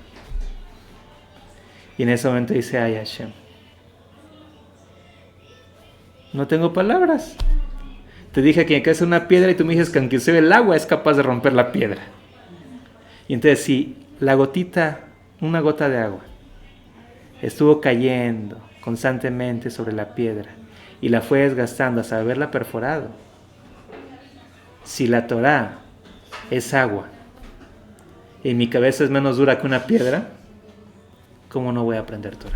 Y en ese momento dice: ay, Hashem, no tengo palabras. Te dije que acá es una piedra y tú me dices que aunque se ve el agua es capaz de romper la piedra. Y entonces si la gotita, una gota de agua, estuvo cayendo constantemente sobre la piedra y la fue desgastando hasta haberla perforado, si la Torá es agua y mi cabeza es menos dura que una piedra, ¿cómo no voy a aprender Torá?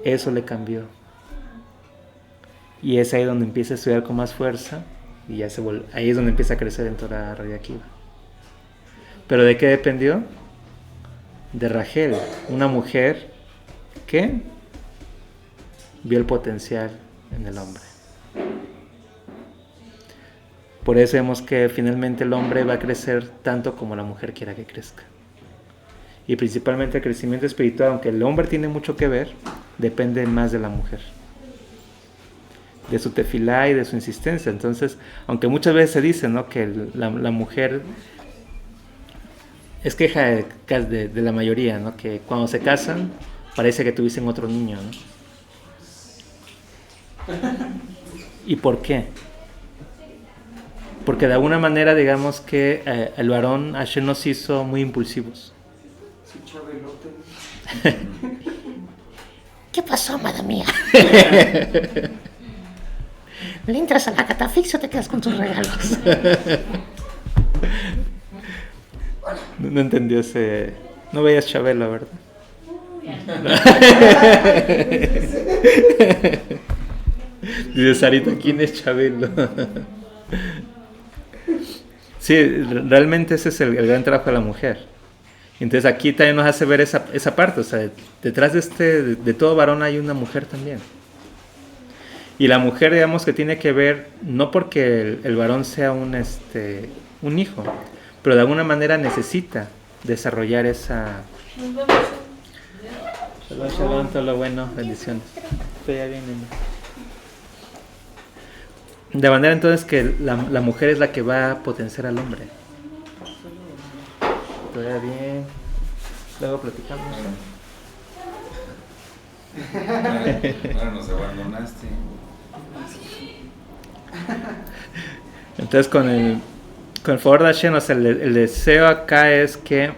Eso le cambió. Y es ahí donde empieza a estudiar con más fuerza y ya ahí es donde empieza a crecer en Torá Rabbi Akiva. ¿Pero de qué dependió? De Rachel, una mujer que vio el potencial en el hombre. Por eso vemos que finalmente el hombre va a crecer tanto como la mujer quiera que crezca. Y principalmente el crecimiento espiritual, aunque el hombre tiene mucho que ver, depende más de la mujer, de su tefilá y de su insistencia. Entonces, aunque muchas veces se dice, ¿no?, que la mujer es queja de la mayoría, ¿no?, que cuando se casan parece que tuviesen otro niño, ¿no? ¿Y por qué? Porque de alguna manera, digamos que el varón Hashem nos hizo muy impulsivos. Sí, Chabelote. ¿Qué pasó, amada mía? ¿Le entras a la catafixia o te quedas con tus regalos? No entendió ese... No veías Chabelo, ¿verdad? Dice Sarita, ¿quién es Chabelo? Sí, realmente ese es el gran trabajo de la mujer. Entonces aquí también nos hace ver esa parte, o sea, detrás de todo varón hay una mujer también. Y la mujer, digamos, que tiene que ver, no porque el varón sea un hijo, pero de alguna manera necesita desarrollar esa... Shalom, shalom, todo lo bueno, bendiciones. Estoy ya bien, niña. De manera entonces que la mujer es la que va a potenciar al hombre. Todavía bien. Luego platicamos, ¿no? Bueno, nos abandonaste. Entonces con el favor de Hashem, o sea, el deseo acá es que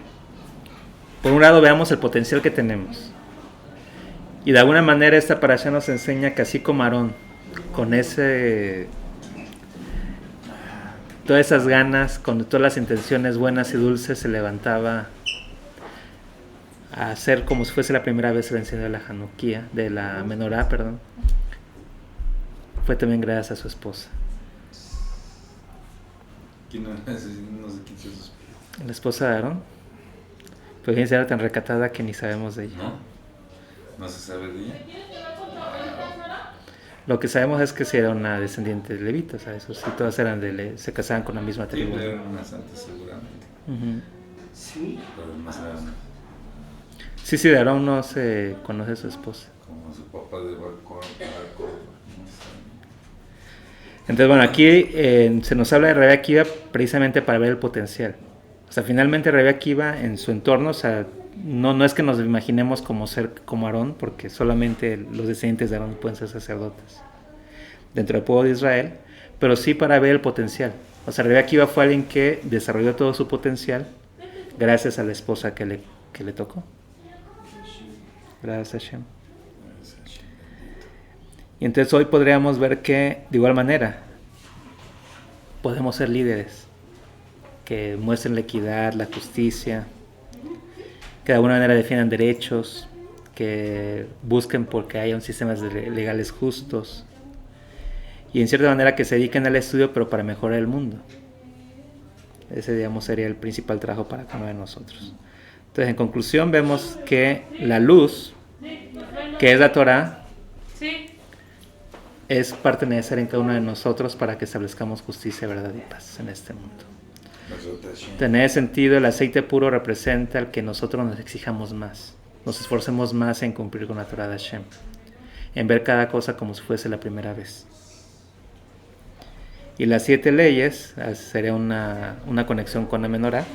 por un lado veamos el potencial que tenemos. Y de alguna manera esta parasha nos enseña que así como Aarón con ese... todas esas ganas, con todas las intenciones buenas y dulces, se levantaba a hacer como si fuese la primera vez el encendido de la Hanukkah, de la menorá, perdón. Fue también gracias a su esposa. ¿Quién no, no sé quién se suspira? La esposa de Aarón. Pues bien, era tan recatada que ni sabemos de ella. ¿No? ¿No se sabe de ella? Lo que sabemos es que sí era una descendiente de levitas, o sea, eso sí, todas eran se casaban con la misma Sí, tribu. pero era una santa seguramente. Ujú. Sí. Pero además era Sí, de Aarón no se conoce a su esposa. como su papá de Barcor, no sé. Entonces, bueno, aquí se nos habla de Rabbi Akiva precisamente para ver el potencial. O sea, finalmente Rabbi Akiva en su entorno, o sea, no es que nos imaginemos como ser como Aarón, porque solamente los descendientes de Aarón pueden ser sacerdotes dentro del pueblo de Israel, pero sí para ver el potencial. O sea, Rabbi Akiva fue alguien que desarrolló todo su potencial gracias a la esposa que le tocó. Gracias a Hashem. Y entonces hoy podríamos ver que, de igual manera, podemos ser líderes que muestren la equidad, la justicia, que de alguna manera defiendan derechos, que busquen porque haya un sistema legales justos y en cierta manera que se dediquen al estudio pero para mejorar el mundo. Ese, digamos, sería el principal trabajo para cada uno de nosotros. Entonces, en conclusión, vemos que la luz, que es la Torah, es parte necesaria en cada uno de nosotros para que establezcamos justicia, verdad y paz en este mundo. En ese sentido, el aceite puro representa el que nosotros nos exijamos más, nos esforcemos más en cumplir con la Torah de Hashem, en ver cada cosa como si fuese la primera vez. Y las 7 leyes sería una conexión con la menorá.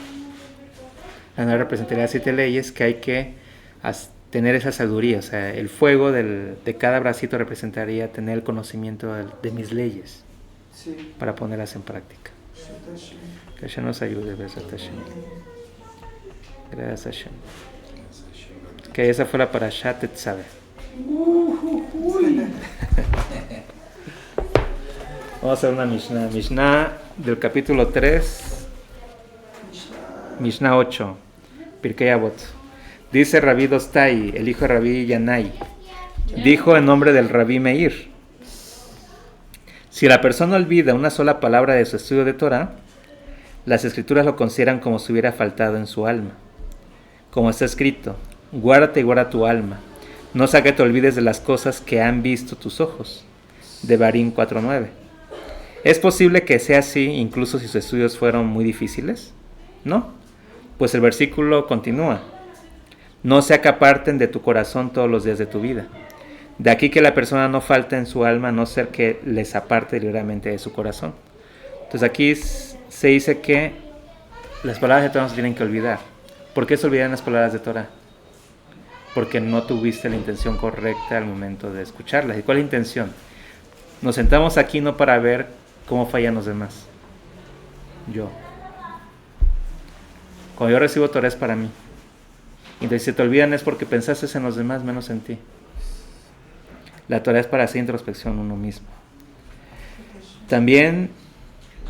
La menorá representaría las 7 leyes que hay que tener esa sabiduría, o sea, el fuego de cada bracito representaría tener el conocimiento de mis leyes, Sí. para ponerlas en práctica. Que Hashem nos ayude, Besat Hashem. Gracias Hashem. Que esa fue la parashat Tetzaveh. Vamos a hacer una Mishnah del capítulo 3, Mishnah 8, Pirkei Avot. Dice Rabí Dostai, el hijo de Rabí Yanai, dijo en nombre del Rabí Meir: si la persona olvida una sola palabra de su estudio de Torah, las escrituras lo consideran como si hubiera faltado en su alma. Como está escrito: guárdate y guarda tu alma, no sea que te olvides de las cosas que han visto tus ojos. Devarim 4:9. ¿Es posible que sea así incluso si sus estudios fueron muy difíciles? No, pues el versículo continúa: no sea que aparten de tu corazón todos los días de tu vida. De aquí que la persona no falta en su alma, a no ser que les aparte libremente de su corazón. Entonces aquí se dice que las palabras de Torah no se tienen que olvidar. ¿Por qué se olvidan las palabras de Torah? Porque no tuviste la intención correcta al momento de escucharlas. ¿Y cuál es la intención? Nos sentamos aquí no para ver cómo fallan los demás. Yo. Cuando yo recibo Torah es para mí. Y entonces si te olvidan es porque pensaste en los demás menos en ti. La Torah es para hacer introspección uno mismo. También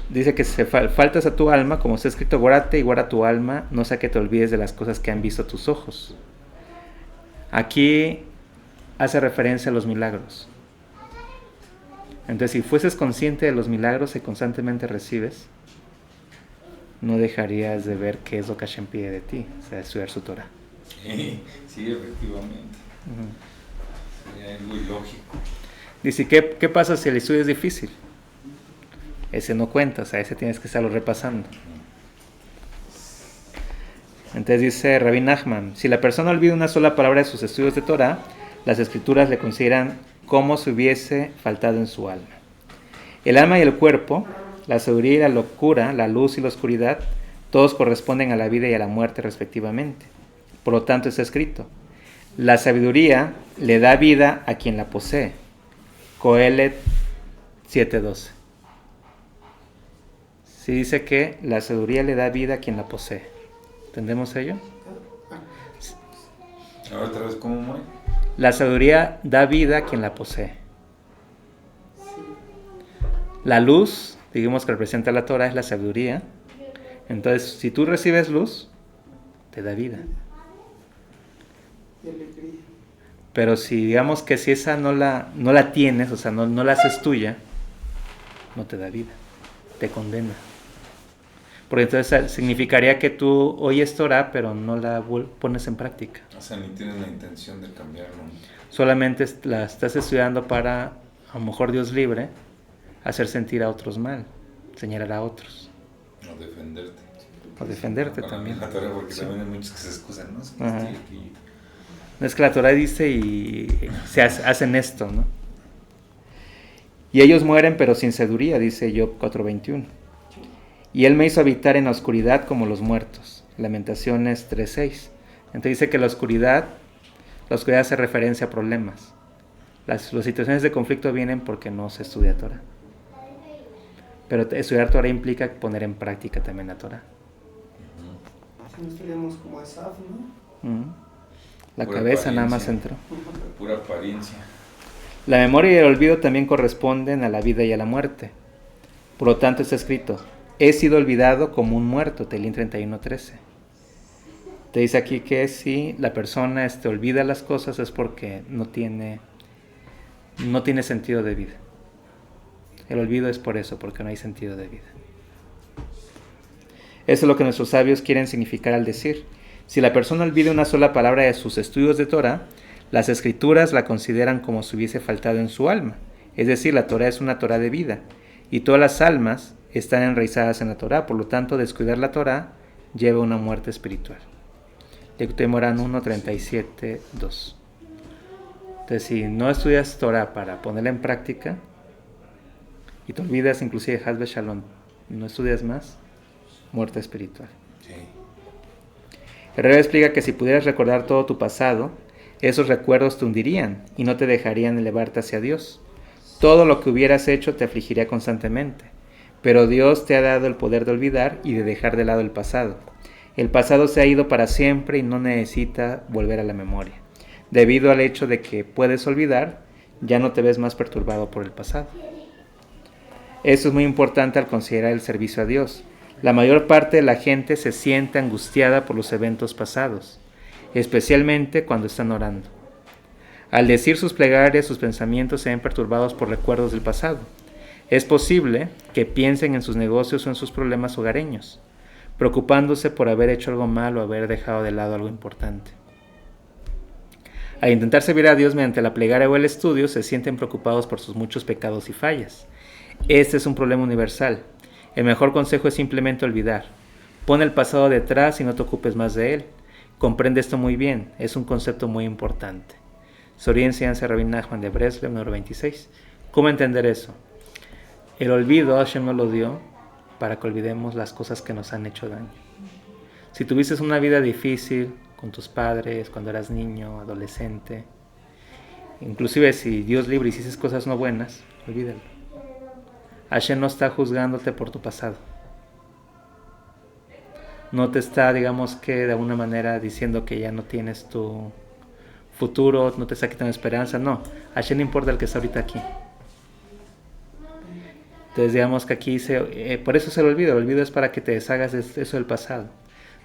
dice que si faltas a tu alma, como está escrito, guárdate y guarda tu alma, no sea que te olvides de las cosas que han visto tus ojos. Aquí hace referencia a los milagros. Entonces, si fueses consciente de los milagros que constantemente recibes, no dejarías de ver qué es lo que Hashem pide de ti, o sea, estudiar su Torah. Sí, efectivamente. Sería muy lógico. Dice, ¿qué pasa si el estudio es difícil? Ese no cuenta, o sea, ese tienes que estarlo repasando. Entonces dice Rabbi Nachman: si la persona olvida una sola palabra de sus estudios de Torah, las escrituras le consideran como si hubiese faltado en su alma. El alma y el cuerpo, la sabiduría y la locura, la luz y la oscuridad, todos corresponden a la vida y a la muerte respectivamente. Por lo tanto está escrito: la sabiduría le da vida a quien la posee. Coelet 7:12. Sí dice que la sabiduría le da vida a quien la posee. ¿Entendemos ello? Ahora otra vez, ¿cómo muere? La sabiduría da vida a quien la posee. Sí. La luz, digamos que representa la Torah, es la sabiduría. Entonces, si tú recibes luz, te da vida. Y alegría. Pero si digamos que si esa no la tienes, o sea, no la haces tuya, no te da vida, te condena. Porque entonces significaría que tú oyes Torah, pero no la pones en práctica. O sea, ni tienes la intención de cambiarlo. Solamente la estás estudiando para, a lo mejor Dios libre, hacer sentir a otros mal, señalar a otros. O defenderte. O defenderte Con también. La Torah, porque Sí. también hay muchos que se excusan, ¿no? Es que Ajá. estoy aquí. No es que la Torah dice y hacen esto, ¿no? Y ellos mueren pero sin sabiduría, dice Job 4:21. Y él me hizo habitar en la oscuridad como los muertos. Lamentaciones 3:6. Entonces dice que la oscuridad hace referencia a problemas. Las situaciones de conflicto vienen porque no se estudia Torah. Pero estudiar Torah implica poner en práctica también la Torah. Si no estaríamos como Asaf, ¿no? La Pura cabeza nada más apariencia. entró. Pura apariencia. La memoria y el olvido también corresponden a la vida y a la muerte. Por lo tanto está escrito, he sido olvidado como un muerto, Telín 31:13. Te dice aquí que si la persona olvida las cosas es porque no tiene sentido de vida. El olvido es por eso, porque no hay sentido de vida. Eso es lo que nuestros sabios quieren significar al decir, si la persona olvida una sola palabra de sus estudios de Torah, las escrituras la consideran como si hubiese faltado en su alma. Es decir, la Torah es una Torah de vida, y todas las almas están enraizadas en la Torah, por lo tanto, descuidar la Torah lleva a una muerte espiritual. Likutei Moharan 1:37-2. Entonces, si no estudias Torah para ponerla en práctica, y te olvidas inclusive Haz Shalom, no estudias más, muerte espiritual. Sí. El Rebbe explica que si pudieras recordar todo tu pasado, esos recuerdos te hundirían y no te dejarían elevarte hacia Dios. Todo lo que hubieras hecho te afligiría constantemente, pero Dios te ha dado el poder de olvidar y de dejar de lado el pasado. El pasado se ha ido para siempre y no necesita volver a la memoria. Debido al hecho de que puedes olvidar, ya no te ves más perturbado por el pasado. Eso es muy importante al considerar el servicio a Dios. La mayor parte de la gente se siente angustiada por los eventos pasados, especialmente cuando están orando. Al decir sus plegarias, sus pensamientos se ven perturbados por recuerdos del pasado. Es posible que piensen en sus negocios o en sus problemas hogareños, preocupándose por haber hecho algo mal o haber dejado de lado algo importante. Al intentar servir a Dios mediante la plegaria o el estudio, se sienten preocupados por sus muchos pecados y fallas. Este es un problema universal. El mejor consejo es simplemente olvidar. Pon el pasado detrás y no te ocupes más de él. Comprende esto muy bien, es un concepto muy importante. Soria enseñanza Rabbi Nachman de Breslev, número 26. ¿Cómo entender eso? El olvido Hashem nos lo dio para que olvidemos las cosas que nos han hecho daño. Si tuviste una vida difícil con tus padres, cuando eras niño, adolescente, inclusive si Dios libre hiciste cosas no buenas, olvídalo. Hashem no está juzgándote por tu pasado. No te está, digamos que de alguna manera diciendo que ya no tienes tu futuro, no te está quitando esperanza, no. Hashem no importa el que está ahorita aquí. Entonces digamos que aquí por eso es el olvido es para que te deshagas de eso del pasado.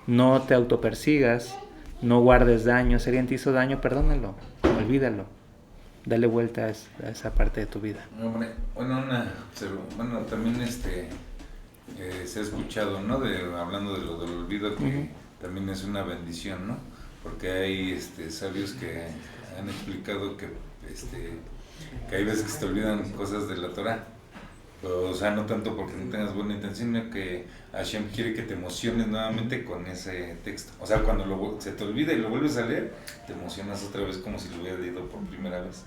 No te autopersigas, no guardes daño, si alguien te hizo daño, perdónalo, olvídalo. Dale vuelta a esa parte de tu vida. Hombre, bueno, también se ha escuchado, ¿no? Hablando de lo del olvido, que también es una bendición, ¿no? Porque hay sabios que han explicado que hay veces que se te olvidan cosas de la Torah. O sea, no tanto porque no tengas buena intención, sino que Hashem quiere que te emociones nuevamente con ese texto. O sea, cuando se te olvida y lo vuelves a leer, te emocionas otra vez como si lo hubieras leído por primera vez.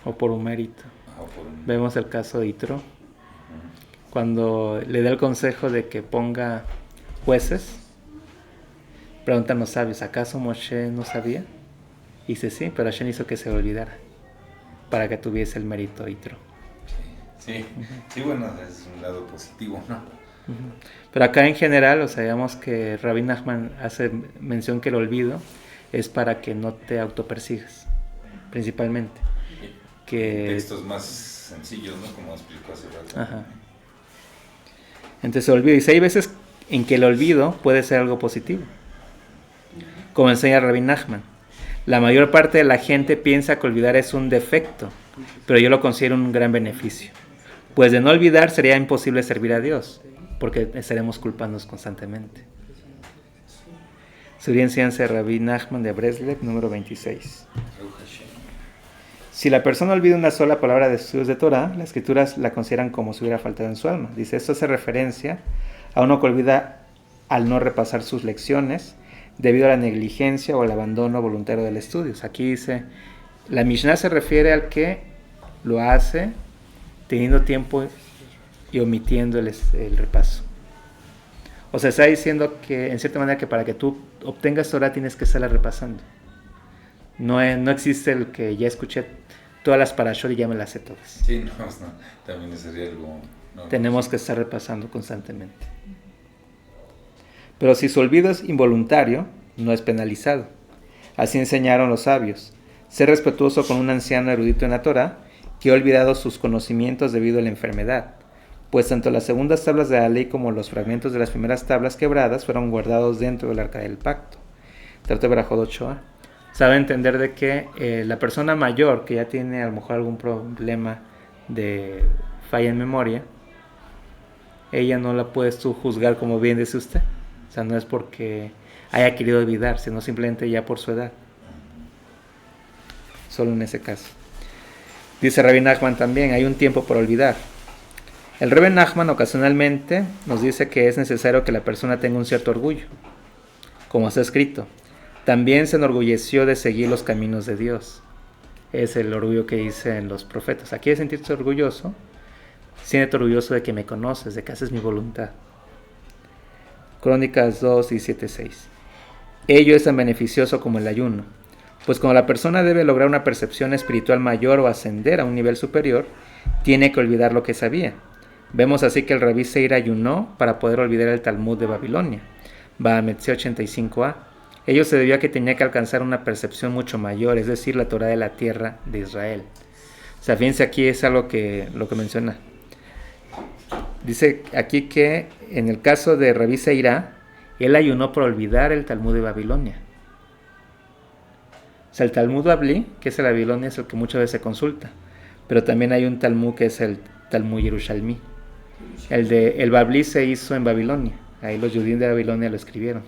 O por un mérito. Vemos el caso de Yitro. Cuando le da el consejo de que ponga jueces, preguntan los sabios, ¿acaso Moshe no sabía? Y dice sí, pero Hashem hizo que se olvidara para que tuviese el mérito Yitro. Sí, bueno, es un lado positivo, ¿no? Pero acá en general, o sea, digamos que Rabbi Nachman hace mención que el olvido es para que no te autopersigas, principalmente. Que Textos más sencillos, ¿no? Como explicó hace rato. Ajá. Entonces el olvido, dice, hay veces en que el olvido puede ser algo positivo, como enseña Rabbi Nachman. La mayor parte de la gente piensa que olvidar es un defecto, pero yo lo considero un gran beneficio. Pues de no olvidar sería imposible servir a Dios, porque estaremos culpándonos constantemente. Sería enseñanza de Rabbi Nachman de Breslev, número 26. Si la persona olvida una sola palabra de estudios de Torah, las escrituras la consideran como si hubiera faltado en su alma. Dice, esto hace referencia a uno que olvida al no repasar sus lecciones debido a la negligencia o al abandono voluntario del estudio. Aquí dice, la Mishnah se refiere al que lo hace teniendo tiempo y omitiendo el repaso. O sea, está diciendo que en cierta manera que para que tú obtengas Torah tienes que estarla repasando. No existe el que ya escuché todas las parashot y ya me las sé todas. Sí, no, también sería algo... Tenemos que estar repasando constantemente. Pero si su olvido es involuntario, no es penalizado. Así enseñaron los sabios. Ser respetuoso con un anciano erudito en la Torah que ha olvidado sus conocimientos debido a la enfermedad, pues tanto las segundas tablas de la ley como los fragmentos de las primeras tablas quebradas fueron guardados dentro del arca del pacto. Trato de Berajot 8a. Sabe entender de que la persona mayor que ya tiene a lo mejor algún problema de falla en memoria, ella no la puedes tú juzgar como bien dice usted. O sea, no es porque haya querido olvidar, sino simplemente ya por su edad. Solo en ese caso. Dice Rabbi Nachman también, hay un tiempo por olvidar. El Rebbe Nachman ocasionalmente nos dice que es necesario que la persona tenga un cierto orgullo. Como está escrito, también se enorgulleció de seguir los caminos de Dios. Es el orgullo que dicen los profetas. Aquí de sentirse orgulloso, siéntete orgulloso de que me conoces, de que haces mi voluntad. Crónicas 2 y 7:6. Ello es tan beneficioso como el ayuno, pues cuando la persona debe lograr una percepción espiritual mayor o ascender a un nivel superior, tiene que olvidar lo que sabía. Vemos así que el Rabí Seir ayunó para poder olvidar el Talmud de Babilonia. Bahametzia 85a. Ello se debió a que tenía que alcanzar una percepción mucho mayor, es decir, la Torah de la tierra de Israel. O sea, fíjense aquí es algo que lo que menciona. Dice aquí que en el caso de Rabí Seirá, él ayunó por olvidar el Talmud de Babilonia. O sea, el Talmud Babli, que es el de Babilonia, es el que muchas veces se consulta. Pero también hay un Talmud que es el Talmud Yerushalmi. El Babli se hizo en Babilonia. Ahí los judíos de Babilonia lo escribieron.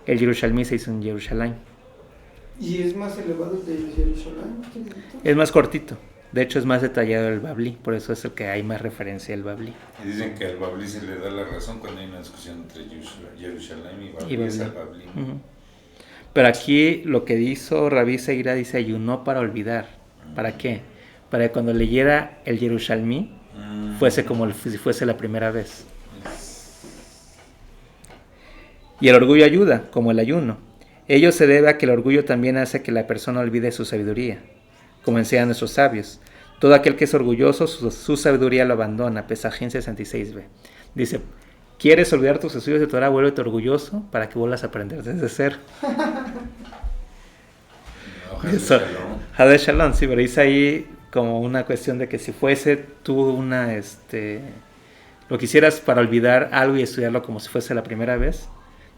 El Yerushalmi se hizo en Jerusalén. ¿Y es más elevado el de Jerusalén? Es más cortito. De hecho, es más detallado el Babli. Por eso es el que hay más referencia al Babli. Y dicen que al Babli se le da la razón cuando hay una discusión entre Jerusalén y Babli. Es al Babli. Uh-huh. Pero aquí lo que hizo Rabí Seirá dice ayunó para olvidar. ¿Para qué? Para que cuando leyera el Yerushalmi fuese como si fuese la primera vez. Y el orgullo ayuda, como el ayuno. Ello se debe a que el orgullo también hace que la persona olvide su sabiduría, como enseñan nuestros sabios. Todo aquel que es orgulloso, su sabiduría lo abandona. Pesajín 66b. Dice, ¿quieres olvidar tus estudios de Torah? Vuélvete orgulloso para que vuelvas a aprender desde cero. Hadeh Shalom, sí, pero dice ahí como una cuestión de que si fuese tú lo quisieras para olvidar algo y estudiarlo como si fuese la primera vez,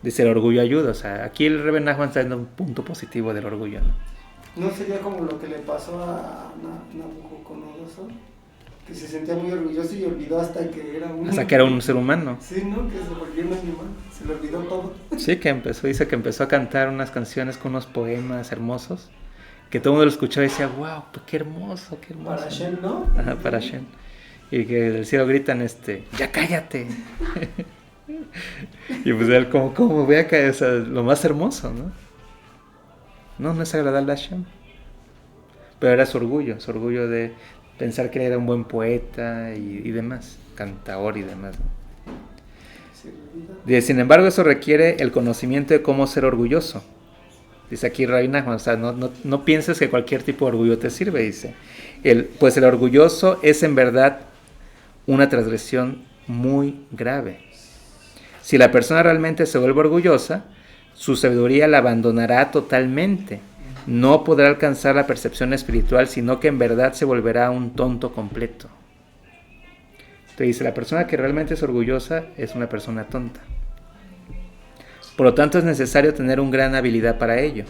dice el orgullo ayuda. O sea, aquí el Rebbe Nachman está dando un punto positivo del orgullo, ¿no? ¿No sería como lo que le pasó a Nabucodonosor? Que se sentía muy orgulloso y olvidó hasta que era un ser humano. Sí, ¿no? Que se volvió un animal, se le olvidó todo. Sí, dice que empezó a cantar unas canciones con unos poemas hermosos, que todo el mundo lo escuchaba y decía, wow, pues qué hermoso, qué hermoso. Para Shem, ¿no? Ajá, para Shem. Y que del cielo gritan, ya cállate. Y pues él como vea que es lo más hermoso, ¿no? No es agradable a Shem. Pero era su orgullo de pensar que era un buen poeta y demás, cantador y demás, ¿no? Dice, sin embargo, eso requiere el conocimiento de cómo ser orgulloso. Dice aquí Rabbi Nachman, o sea, no pienses que cualquier tipo de orgullo te sirve, dice. Pues el orgulloso es en verdad una transgresión muy grave. Si la persona realmente se vuelve orgullosa, su sabiduría la abandonará totalmente. No podrá alcanzar la percepción espiritual, sino que en verdad se volverá un tonto completo. Te dice, la persona que realmente es orgullosa es una persona tonta. Por lo tanto, es necesario tener una gran habilidad para ello.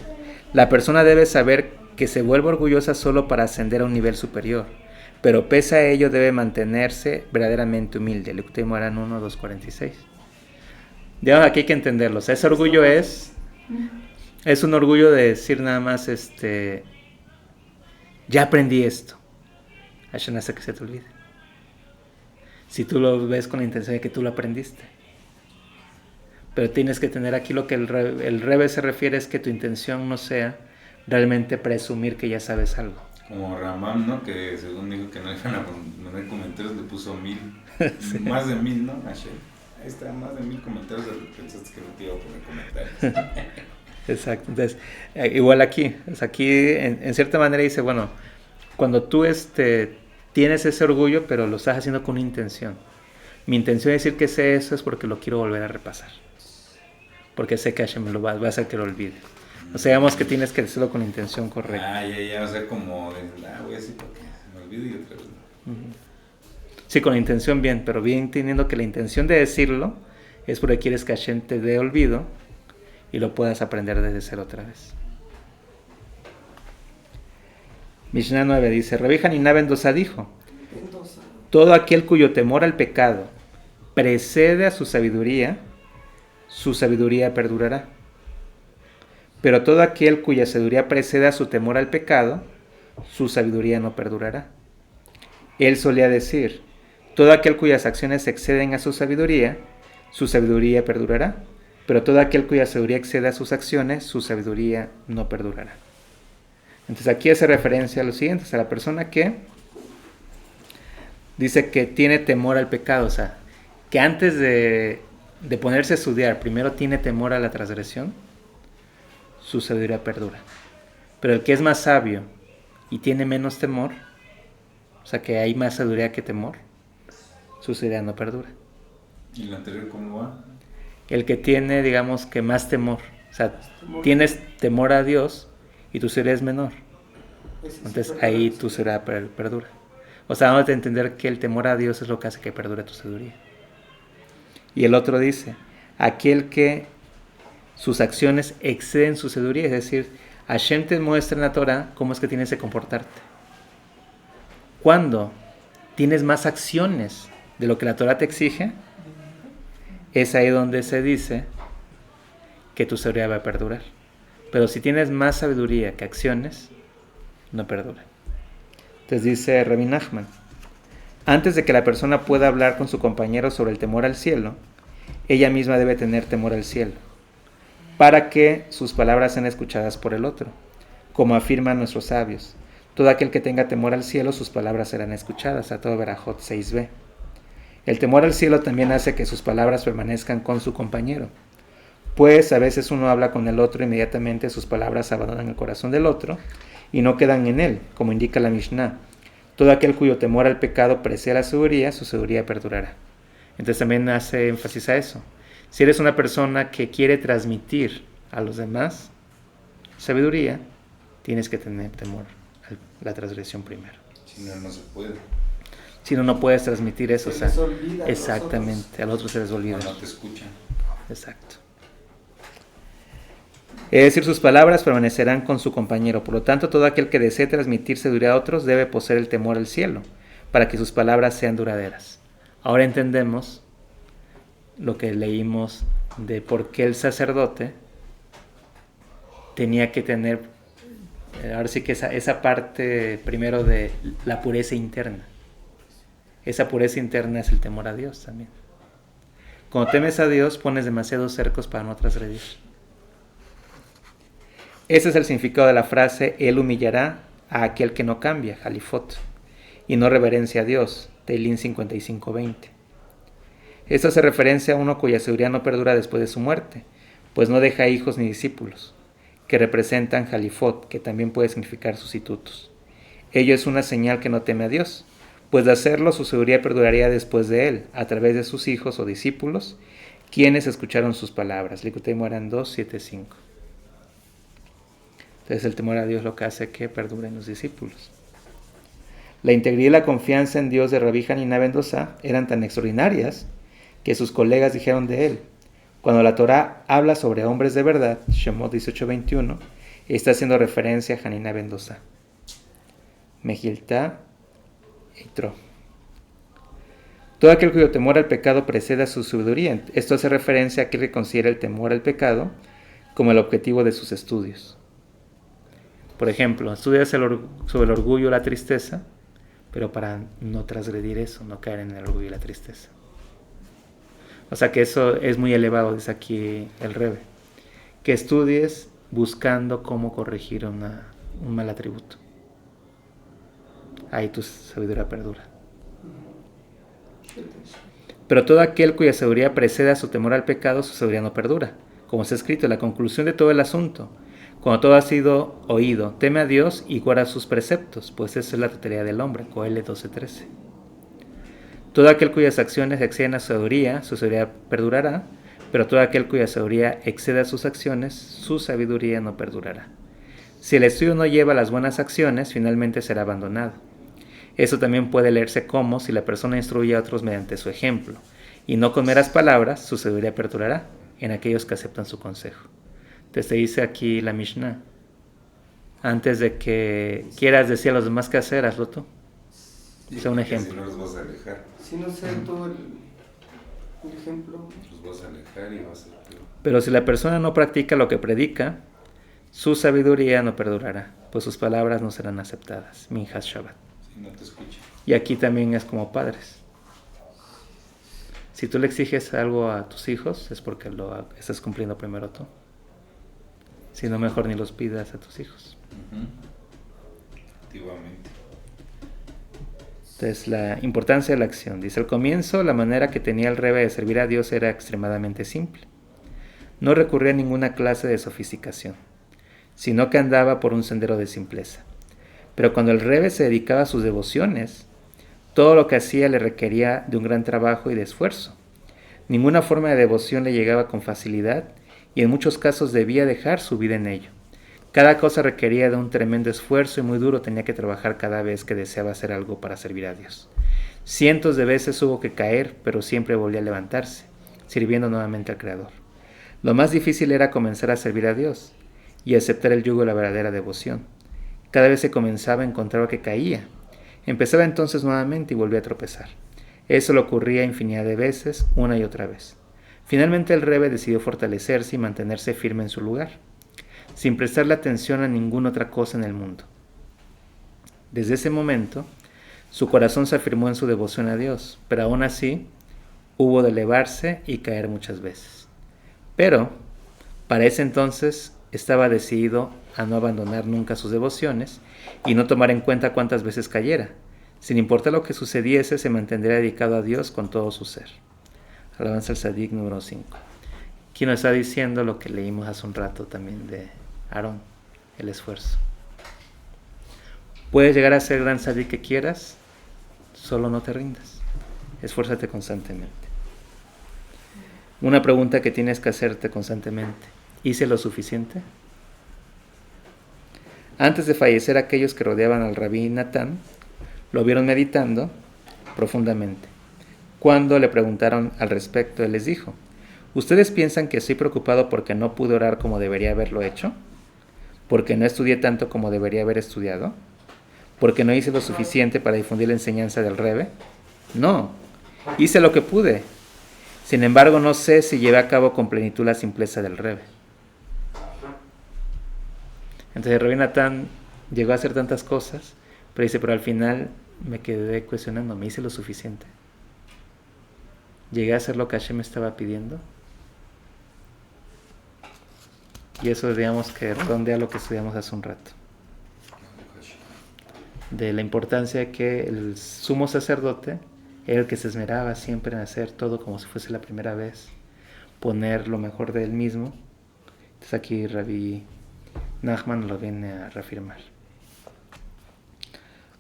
La persona debe saber que se vuelve orgullosa solo para ascender a un nivel superior, pero pese a ello debe mantenerse verdaderamente humilde. Lectei Moran 1, 246. Digamos, aquí hay que entenderlo. O sea, ese orgullo es un orgullo de decir nada más, ya aprendí esto. Hashem hace que se te olvide. Si tú lo ves con la intención de que tú lo aprendiste. Pero tienes que tener aquí lo que el Rebbe se refiere, es que tu intención no sea realmente presumir que ya sabes algo. Como Ramán, ¿no? Que según dijo que no le iban a poner comentarios, le puso 1000. Sí. Más de 1000, ¿no? Ahí está, más de 1000 comentarios. Pensaste que no te iba a poner comentarios. Exacto. Entonces, igual aquí. O sea, aquí, en cierta manera dice, bueno, cuando tú tienes ese orgullo, pero lo estás haciendo con una intención. Mi intención de decir que sé eso es porque lo quiero volver a repasar. Porque sé que Hashem lo va a hacer que lo olvide. O sea, digamos que tienes que decirlo con la intención correcta. Ya, o sea, como, voy a decir porque se me olvide y otra vez. Sí, con la intención bien, pero bien teniendo que la intención de decirlo es porque quieres que Hashem te dé olvido y lo puedas aprender desde cero otra vez. Mishnah 9 dice, Rabbi Hanina ben Dosa dijo, todo aquel cuyo temor al pecado precede a su sabiduría perdurará. Pero todo aquel cuya sabiduría precede a su temor al pecado, su sabiduría no perdurará. Él solía decir, todo aquel cuyas acciones exceden a su sabiduría perdurará. Pero todo aquel cuya sabiduría excede a sus acciones, su sabiduría no perdurará. Entonces aquí hace referencia a lo siguiente, a la persona que dice que tiene temor al pecado, o sea, que antes de ponerse a estudiar, primero tiene temor a la transgresión, su sabiduría perdura. Pero el que es más sabio y tiene menos temor, o sea, que hay más sabiduría que temor, su sabiduría no perdura. ¿Y lo anterior cómo va? El que tiene, digamos, que más temor, o sea, tienes temor a Dios y tu sabiduría es menor. Entonces ahí tu sabiduría perdura. O sea, vamos a entender que el temor a Dios es lo que hace que perdure tu sabiduría. Y el otro dice, aquel que sus acciones exceden su sabiduría, es decir, Hashem te muestra en la Torah cómo es que tienes que comportarte. Cuando tienes más acciones de lo que la Torah te exige, es ahí donde se dice que tu sabiduría va a perdurar. Pero si tienes más sabiduría que acciones, no perdura. Entonces dice Rabbi Nachman, antes de que la persona pueda hablar con su compañero sobre el temor al cielo, ella misma debe tener temor al cielo, para que sus palabras sean escuchadas por el otro. Como afirman nuestros sabios, todo aquel que tenga temor al cielo, sus palabras serán escuchadas. A todo Berajot 6b. El temor al cielo también hace que sus palabras permanezcan con su compañero, pues a veces uno habla con el otro, inmediatamente sus palabras abandonan el corazón del otro y no quedan en él, como indica la Mishnah. Todo aquel cuyo temor al pecado precede a la sabiduría, su sabiduría perdurará. Entonces también hace énfasis a eso. Si eres una persona que quiere transmitir a los demás sabiduría, tienes que tener temor a la transgresión primero. Si no, no se puede. Si no, no puedes transmitir eso. Se les olvida exactamente, a los otros se les olvida. No te escuchan. Exacto. Es decir, sus palabras permanecerán con su compañero. Por lo tanto, todo aquel que desee transmitir sabiduría a otros debe poseer el temor al cielo, para que sus palabras sean duraderas. Ahora entendemos lo que leímos de por qué el sacerdote tenía que tener, ahora sí que esa parte primero de la pureza interna. Esa pureza interna es el temor a Dios también. Cuando temes a Dios, pones demasiados cercos para no transgredir. Ese es el significado de la frase, Él humillará a aquel que no cambia, Jalifot, y no reverencia a Dios, Teilín 55:20. Esto hace referencia a uno cuya sabiduría no perdura después de su muerte, pues no deja hijos ni discípulos, que representan Jalifot, que también puede significar sustitutos. Ello es una señal que no teme a Dios, pues de hacerlo su sabiduría perduraría después de él, a través de sus hijos o discípulos, quienes escucharon sus palabras. Likutei Moharan 2.7.5. Entonces el temor a Dios lo que hace que perduren los discípulos. La integridad y la confianza en Dios de Rabbi Hanina ben Dosa eran tan extraordinarias que sus colegas dijeron de él: cuando la Torá habla sobre hombres de verdad, Shemot 18:21, está haciendo referencia a Hanina ben Dosa. Mejiltá Eitro. Todo aquel cuyo temor al pecado precede a su sabiduría. Esto hace referencia a aquel que considera el temor al pecado como el objetivo de sus estudios. Por ejemplo, estudias sobre el orgullo o la tristeza, pero para no transgredir eso, no caer en el orgullo y la tristeza. O sea que eso es muy elevado, dice aquí el Rebbe. Que estudies buscando cómo corregir un mal atributo. Ahí tu sabiduría perdura. Pero todo aquel cuya sabiduría precede a su temor al pecado, su sabiduría no perdura. Como está escrito, la conclusión de todo el asunto: cuando todo ha sido oído, teme a Dios y guarda sus preceptos, pues esa es la totalidad del hombre. Coel 12:13. Todo aquel cuyas acciones exceden a su sabiduría perdurará, pero todo aquel cuya sabiduría excede a sus acciones, su sabiduría no perdurará. Si el estudio no lleva a las buenas acciones, finalmente será abandonado. Eso también puede leerse como: si la persona instruye a otros mediante su ejemplo, y no con meras palabras, su sabiduría perdurará en aquellos que aceptan su consejo. Entonces te dice aquí la Mishnah: antes de que quieras decir a los demás qué hacer, hazlo tú. Sea un ejemplo. Si no los vas a alejar. Si no sé todo el ejemplo. Los vas a alejar y vas a ser peor. Pero si la persona no practica lo que predica, su sabiduría no perdurará, pues sus palabras no serán aceptadas. Minhas Shabbat. Si no te escucha. Y aquí también es como padres. Si tú le exiges algo a tus hijos, es porque lo estás cumpliendo primero tú. Si no, mejor ni los pidas a tus hijos. Activamente. Entonces, la importancia de la acción. Dice: al comienzo, la manera que tenía el Rebbe de servir a Dios era extremadamente simple. No recurría a ninguna clase de sofisticación, sino que andaba por un sendero de simpleza. Pero cuando el Rebbe se dedicaba a sus devociones, todo lo que hacía le requería de un gran trabajo y de esfuerzo. Ninguna forma de devoción le llegaba con facilidad y en muchos casos debía dejar su vida en ello. Cada cosa requería de un tremendo esfuerzo y muy duro tenía que trabajar cada vez que deseaba hacer algo para servir a Dios. Cientos de veces hubo que caer, pero siempre volvía a levantarse, sirviendo nuevamente al Creador. Lo más difícil era comenzar a servir a Dios y aceptar el yugo de la verdadera devoción. Cada vez que comenzaba encontraba que caía. Empezaba entonces nuevamente y volvía a tropezar. Eso le ocurría infinidad de veces, una y otra vez. Finalmente el Rebbe decidió fortalecerse y mantenerse firme en su lugar, sin prestarle atención a ninguna otra cosa en el mundo. Desde ese momento, su corazón se afirmó en su devoción a Dios, pero aún así hubo de elevarse y caer muchas veces. Pero, para ese entonces, estaba decidido a no abandonar nunca sus devociones y no tomar en cuenta cuántas veces cayera. Sin importar lo que sucediese, se mantendría dedicado a Dios con todo su ser. Alabanza al Sadik número 5. Aquí nos está diciendo lo que leímos hace un rato también de Aarón, el esfuerzo. Puedes llegar a ser gran Sadik que quieras, solo no te rindas. Esfuérzate constantemente. Una pregunta que tienes que hacerte constantemente: ¿hice lo suficiente? Antes de fallecer, aquellos que rodeaban al Rabí Natán lo vieron meditando profundamente. Cuando le preguntaron al respecto, él les dijo: ¿ustedes piensan que estoy preocupado porque no pude orar como debería haberlo hecho? ¿Porque no estudié tanto como debería haber estudiado? ¿Porque no hice lo suficiente para difundir la enseñanza del Rebbe? No, hice lo que pude. Sin embargo, no sé si llevé a cabo con plenitud la simpleza del Rebbe. Entonces el Rabí Natán llegó a hacer tantas cosas, pero dice: pero al final me quedé cuestionando, ¿me hice lo suficiente? ¿Llegué a hacer lo que Hashem me estaba pidiendo? Y eso, digamos, que redondea lo que estudiamos hace un rato, de la importancia de que el sumo sacerdote era el que se esmeraba siempre en hacer todo como si fuese la primera vez, poner lo mejor de él mismo. Entonces aquí Rabbi Nachman lo viene a reafirmar.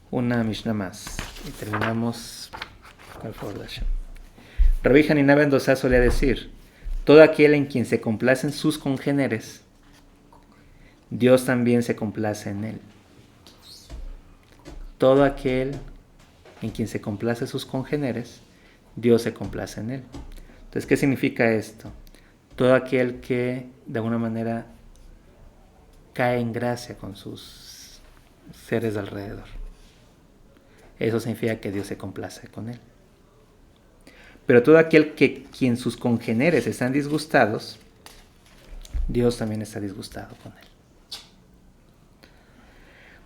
Una Mishnah más y terminamos con el favor de Hashem. Rabbi Hanina ben Dosa solía decir: todo aquel en quien se complacen sus congéneres, Dios también se complace en él. Todo aquel En quien se complace sus congéneres, Dios se complace en él. Entonces, ¿qué significa esto? Todo aquel que de alguna manera cae en gracia con sus seres de alrededor. Eso significa que Dios se complace con él. Pero todo aquel quien sus congéneres están disgustados, Dios también está disgustado con él.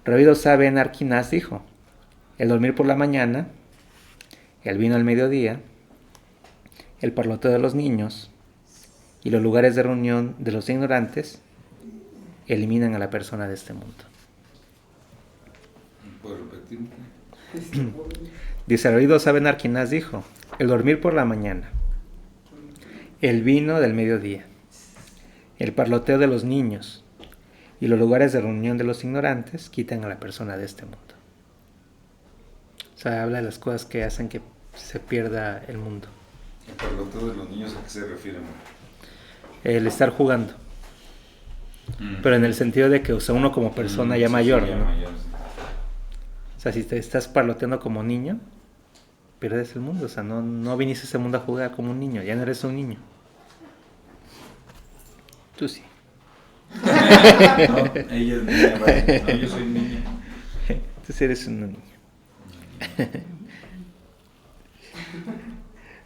Rabbi Dosa ben Arquinas dijo: el dormir por la mañana, el vino al mediodía, el parloteo de los niños y los lugares de reunión de los ignorantes eliminan a la persona de este mundo. ¿Puedo repetir? Dice Rabbi Dosa ben Arquinas dijo: el dormir por la mañana, el vino del mediodía, el parloteo de los niños y los lugares de reunión de los ignorantes quitan a la persona de este mundo. O sea, habla de las cosas que hacen que se pierda el mundo. El parloteo de los niños, ¿a qué se refiere? El estar jugando. Pero en el sentido de que, o sea, uno como persona ya mayor, ya ¿no? mayor, sí. O sea, si te estás parloteando como niño, pierdes el mundo. O sea, no viniste a ese mundo a jugar como un niño, ya no eres un niño. Tú sí. No, ella es niña, vale. No, yo soy niña. Tú sí eres un niño.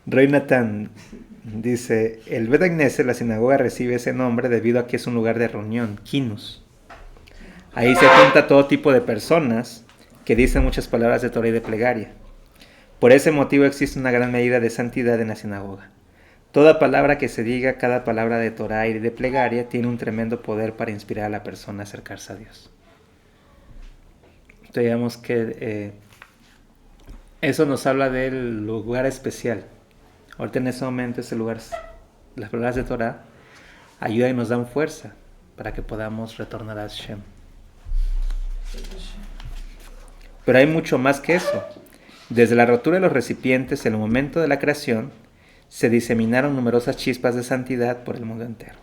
Rey Natán dice: el Bet Knesset, la sinagoga, recibe ese nombre debido a que es un lugar de reunión, kinus. Ahí se junta todo tipo de personas que dicen muchas palabras de Torah y de plegaria. Por ese motivo existe una gran medida de santidad en la sinagoga. Toda palabra que se diga, cada palabra de Torah y de plegaria, tiene un tremendo poder para inspirar a la persona a acercarse a Dios. Entonces digamos que eso nos habla del lugar especial. Ahorita en ese momento ese lugar, las palabras de Torah ayudan y nos dan fuerza para que podamos retornar a Hashem. Pero hay mucho más que eso. Desde la rotura de los recipientes en el momento de la creación, se diseminaron numerosas chispas de santidad por el mundo entero.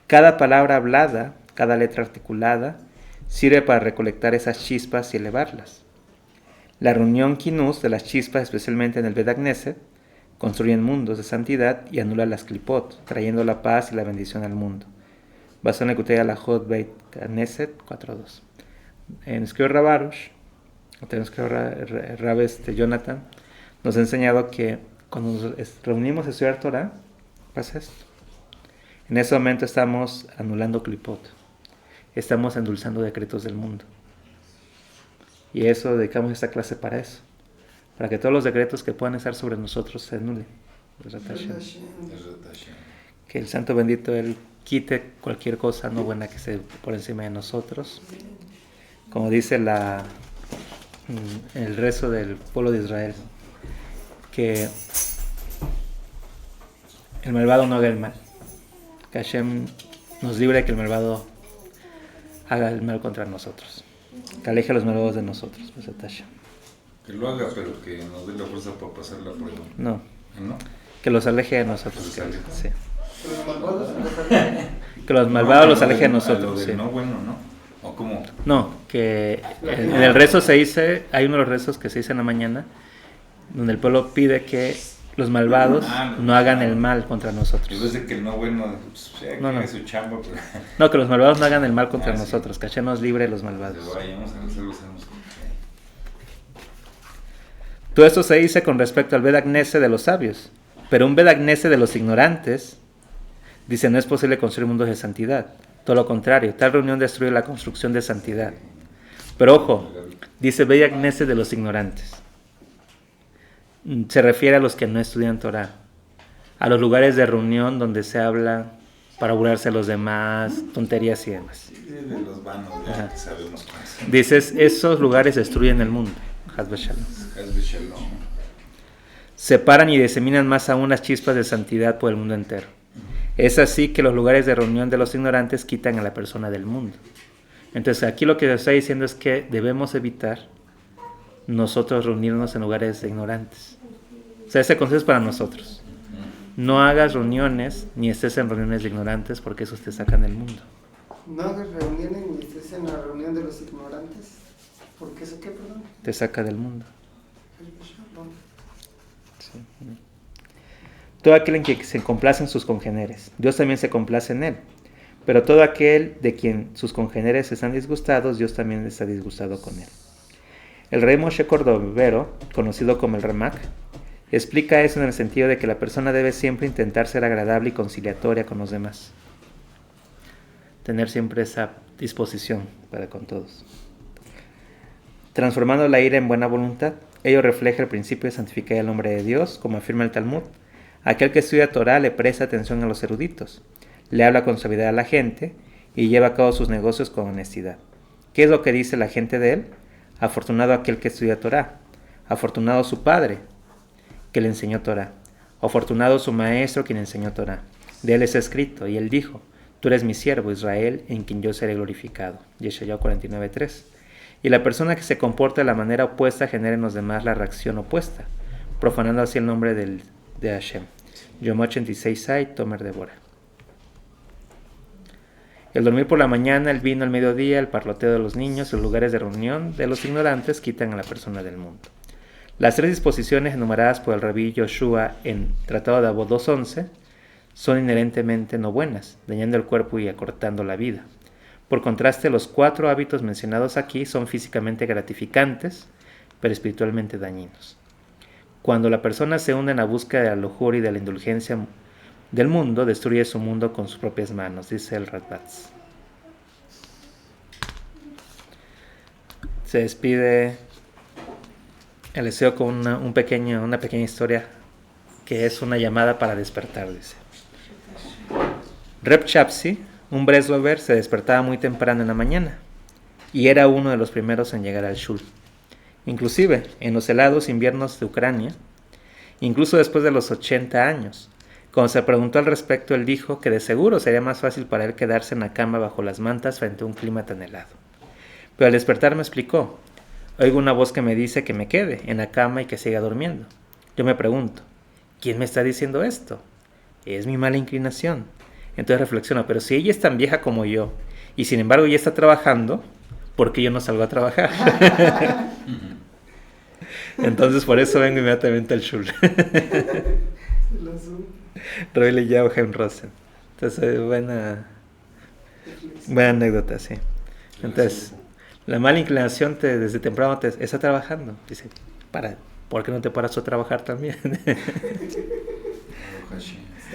Cada palabra hablada, cada letra articulada, sirve para recolectar esas chispas y elevarlas. La reunión kinus de las chispas, especialmente en el Bet Knesset, construyen mundos de santidad y anulan las klipot, trayendo la paz y la bendición al mundo. Basado en el Kutei Halachot Bet Knesset 4.2. En escribió Rabarush, Rab Jonathan, nos ha enseñado que cuando nos reunimos a estudiar Torah, pasa esto. En ese momento estamos anulando klipot, estamos endulzando decretos del mundo. Y eso, dedicamos esta clase para eso, para que todos los decretos que puedan estar sobre nosotros se anulen. Que el Santo Bendito, Él quite cualquier cosa no buena que esté por encima de nosotros. Como dice el rezo del pueblo de Israel, que el malvado no haga el mal, que Hashem nos libre de que el malvado haga el mal contra nosotros, que aleje a los malvados de nosotros. Que lo haga, pero que nos dé la fuerza para pasar la prueba. No, ¿No? que los aleje de nosotros. Que los aleje. Sí. Los malvados los alejan. Que los malvados los aleje de A lo nosotros. del Sí. no bueno, ¿no? ¿O cómo? No, que en el rezo se dice, hay uno de los rezos que se dice en la mañana, donde el pueblo pide que los malvados no hagan el mal contra nosotros. Yo sé que el no bueno, pues, ya No, que no. es su chamba, pero No, que los malvados no hagan el mal contra sí. nosotros, que Hashem nos libre de los se malvados. vaya, vamos a hacerlo, hacemos. Todo esto se dice con respecto al Bet Knesset de los sabios, pero un Bet Knesset de los ignorantes, dice, no es posible construir mundos de santidad. Todo lo contrario, tal reunión destruye la construcción de santidad. Pero ojo, dice Bet Knesset de los ignorantes. Se refiere a los que no estudian Torah, a los lugares de reunión donde se habla para burlarse a los demás, tonterías y demás. Sí, de los vanos, ya Ajá. que sabemos más. Dices, esos lugares destruyen el mundo. Haz Shalom. Haz de Shalom. Separan y diseminan más aún las chispas de santidad por el mundo entero. Es así que los lugares de reunión de los ignorantes quitan a la persona del mundo. Entonces aquí lo que se está diciendo es que debemos evitar nosotros reunirnos en lugares de ignorantes. O sea, ese consejo es para nosotros. No hagas reuniones ni estés en reuniones de ignorantes porque esos te sacan del mundo. No hagas reuniones ni estés en la reunión de los ignorantes. ¿Por qué eso qué, perdón? Te saca del mundo. No. Todo aquel en quien se complacen sus congéneres, Dios también se complace en él. Pero todo aquel de quien sus congéneres están disgustados, Dios también está disgustado con él. El rey Moshe Cordovero, conocido como el Ramak, explica eso en el sentido de que la persona debe siempre intentar ser agradable y conciliatoria con los demás. Tener siempre esa disposición para con todos. Transformando la ira en buena voluntad, ello refleja el principio de santificar al hombre de Dios, como afirma el Talmud. Aquel que estudia Torah le presta atención a los eruditos, le habla con suavidad a la gente y lleva a cabo sus negocios con honestidad. ¿Qué es lo que dice la gente de él? Afortunado aquel que estudia Torah, afortunado su padre que le enseñó Torah, afortunado su maestro quien enseñó Torah. De él es escrito, y él dijo, tú eres mi siervo Israel, en quien yo seré glorificado. Yeshayahu 49:3. Y la persona que se comporta de la manera opuesta genera en los demás la reacción opuesta, profanando así el nombre de Hashem. Yom 86 Tomer Deborah. El dormir por la mañana, el vino al mediodía, el parloteo de los niños, los lugares de reunión de los ignorantes quitan a la persona del mundo. Las tres disposiciones enumeradas por el Rabí Yoshua en Tratado de Avot 2.11 son inherentemente no buenas, dañando el cuerpo y acortando la vida. Por contraste, los 4 hábitos mencionados aquí son físicamente gratificantes, pero espiritualmente dañinos. Cuando la persona se hunde en la búsqueda de la lujuria y de la indulgencia del mundo, destruye su mundo con sus propias manos, dice el Radbatz. Se despide el deseo con una pequeña historia que es una llamada para despertar, dice. Reb Chapsi, un Breslover, se despertaba muy temprano en la mañana y era uno de los primeros en llegar al shul. Inclusive, en los helados inviernos de Ucrania, incluso después de los 80 años, cuando se preguntó al respecto, él dijo que de seguro sería más fácil para él quedarse en la cama bajo las mantas frente a un clima tan helado. Pero al despertar me explicó, oigo una voz que me dice que me quede en la cama y que siga durmiendo. Yo me pregunto, ¿quién me está diciendo esto? Es mi mala inclinación. Entonces reflexiono, pero si ella es tan vieja como yo, y sin embargo ella está trabajando, ¿por qué yo no salgo a trabajar? Entonces por eso vengo inmediatamente al shul. Rabbi Eliyahu Haim Rosen. Entonces, buena anécdota, sí. Entonces, la mala inclinación desde temprano te está trabajando. Dice, ¿por qué no te paras a trabajar también? Está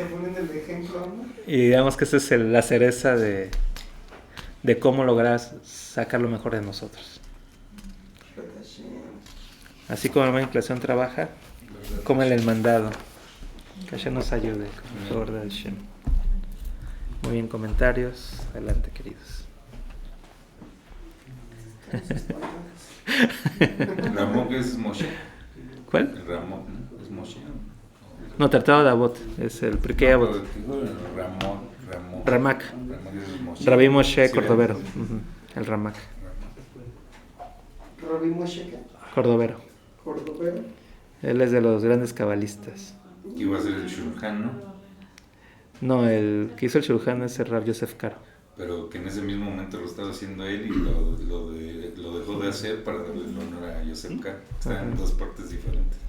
poniendo el ejemplo, ¿no? Y digamos que esa es la cereza de cómo lograr sacar lo mejor de nosotros. Así como la mala inclinación trabaja, como el mandado. Que Hashem nos ayude, con el favor de Hashem. Muy bien, comentarios. Adelante, queridos. Ramón es Moshe. ¿Cuál? El Ramón, ¿no? Es Moshe. No, Tratado de Avot. Es el Pirkei Avot. Ramón. Ramak. Ramón es Moshe. Rabbi Moshe Sí, Cordovero. ¿verdad? El Ramak. Rabbi Moshe Cordovero. Cordovero. Él es de los grandes cabalistas. Iba a ser el Shulchan, ¿no? No, el que hizo el Shulchan es el Rav Yosef Karo. Pero que en ese mismo momento lo estaba haciendo él y lo dejó de hacer para darle el honor a Yosef Karo. Estaban en dos partes diferentes.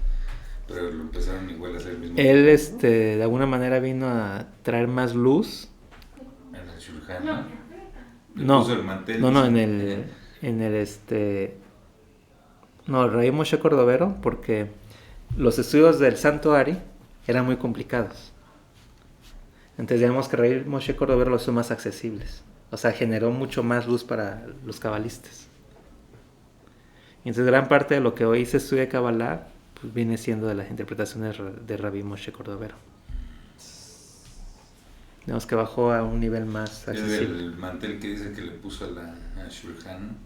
Pero lo empezaron igual a hacer el mismo Él, tiempo. de alguna manera vino a traer más luz. En el Shulchan, ¿no? Le No, puso el mantel, no, dice. No, el Rabbi Moshe Cordovero, porque los estudios del Santo Ari eran muy complicados. Entonces digamos que Rabbi Moshe Cordovero los hizo más accesibles. O sea, generó mucho más luz para los cabalistas. Y entonces gran parte de lo que hoy se estudia de Kabbalah pues viene siendo de las interpretaciones de Rabbi Moshe Cordovero. Digamos que bajó a un nivel más Es accesible. el mantel que dice que le puso a Shulchan,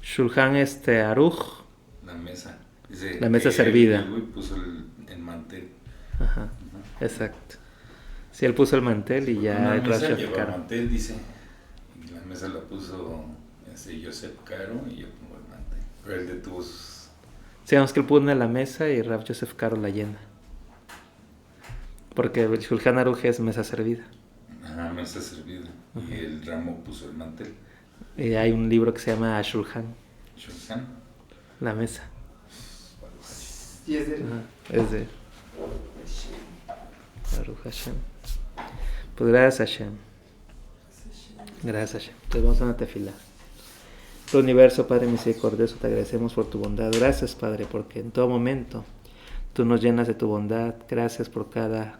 Shulchan Aruch, la mesa. Dice La mesa que servida. él puso el mantel. ajá, exacto. Sí, él puso el mantel y ya Una el mesa Rav lleva Karo. mantel, dice. Y la mesa la puso Yosef Karo y yo pongo el mantel. Pero él detuvo sus... Sí, digamos que él pone la mesa y Rav Yosef Karo la llena. Porque el Shulchan Aruch es mesa servida. Ajá, mesa servida. Y el Ramo puso el mantel. Y hay un libro que se llama Shulchan, Shulchan. la mesa. Sí, es de él. Ajá, es de Baruch Hashem. Pues gracias Hashem. Gracias Hashem. Entonces vamos a una tefila. El universo, Padre misericordioso, te agradecemos por tu bondad. Gracias, Padre, porque en todo momento tú nos llenas de tu bondad. Gracias por cada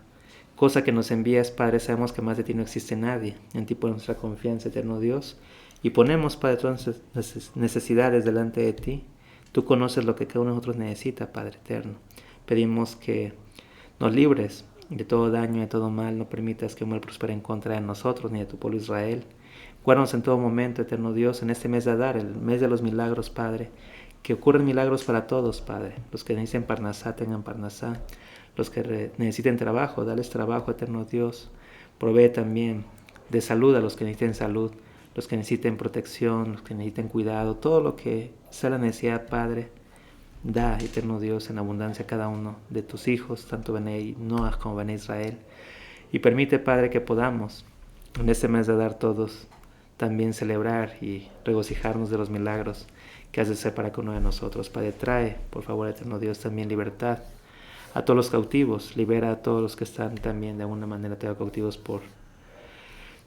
cosa que nos envías, Padre. Sabemos que más de ti no existe nadie. En ti por nuestra confianza, eterno Dios. Y ponemos, Padre, todas nuestras necesidades delante de ti. Tú conoces lo que cada uno de nosotros necesita, Padre eterno. Pedimos que nos libres de todo daño, de todo mal. No permitas que un mal prospere en contra de nosotros ni de tu pueblo Israel. Guárdanos en todo momento, eterno Dios, en este mes de Adar, el mes de los milagros, Padre. Que ocurran milagros para todos, Padre. Los que necesiten Parnasá, tengan Parnasá. Los que necesiten trabajo, dales trabajo, eterno Dios. Provee también de salud a los que necesiten salud. Los que necesiten protección, los que necesiten cuidado. Todo lo que sea la necesidad, Padre. Da, eterno Dios, en abundancia a cada uno de tus hijos, tanto Benei Noach como Benei Israel. Y permite, Padre, que podamos en este mes de Adar todos también celebrar y regocijarnos de los milagros que has de ser para cada uno de nosotros. Padre, trae, por favor, eterno Dios, también libertad a todos los cautivos. Libera a todos los que están también de alguna manera cautivos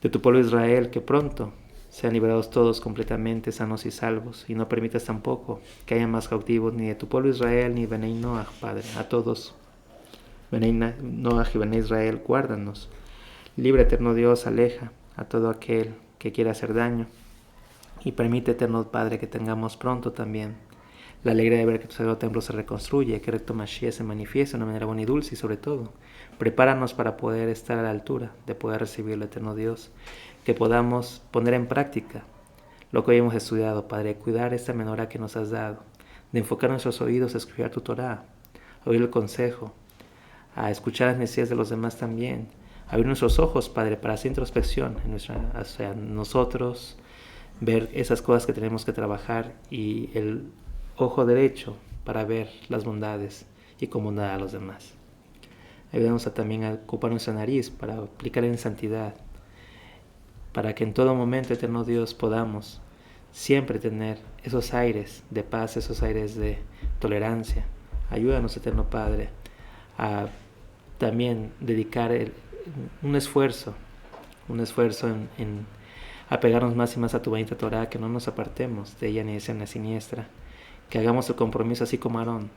de tu pueblo Israel, que pronto sean liberados todos completamente sanos y salvos. Y no permitas tampoco que haya más cautivos ni de tu pueblo Israel ni Benei Noach, Padre. A todos, Benei Noach y Benei Israel, guárdanos. Libre, eterno Dios, aleja a todo aquel que quiera hacer daño. Y permite, eterno Padre, que tengamos pronto también la alegría de ver que tu sagrado templo se reconstruye, que recto Mashiach se manifieste de una manera buena y dulce, y sobre todo, prepáranos para poder estar a la altura de poder recibirlo, eterno Dios, que podamos poner en práctica lo que hoy hemos estudiado, Padre, cuidar esta menorá que nos has dado, de enfocar nuestros oídos a escuchar tu Torah, a oír el consejo, a escuchar las necesidades de los demás también, a abrir nuestros ojos, Padre, para hacer introspección hacia nosotros, ver esas cosas que tenemos que trabajar, y el ojo derecho para ver las bondades y cómo dar a los demás. Ayúdanos también a ocupar nuestra nariz para aplicar en santidad, para que en todo momento, eterno Dios, podamos siempre tener esos aires de paz, esos aires de tolerancia. Ayúdanos, eterno Padre, a también dedicar un esfuerzo en apegarnos más y más a tu bendita Torah, que no nos apartemos de ella ni de esa siniestra, que hagamos el compromiso así como Aarón,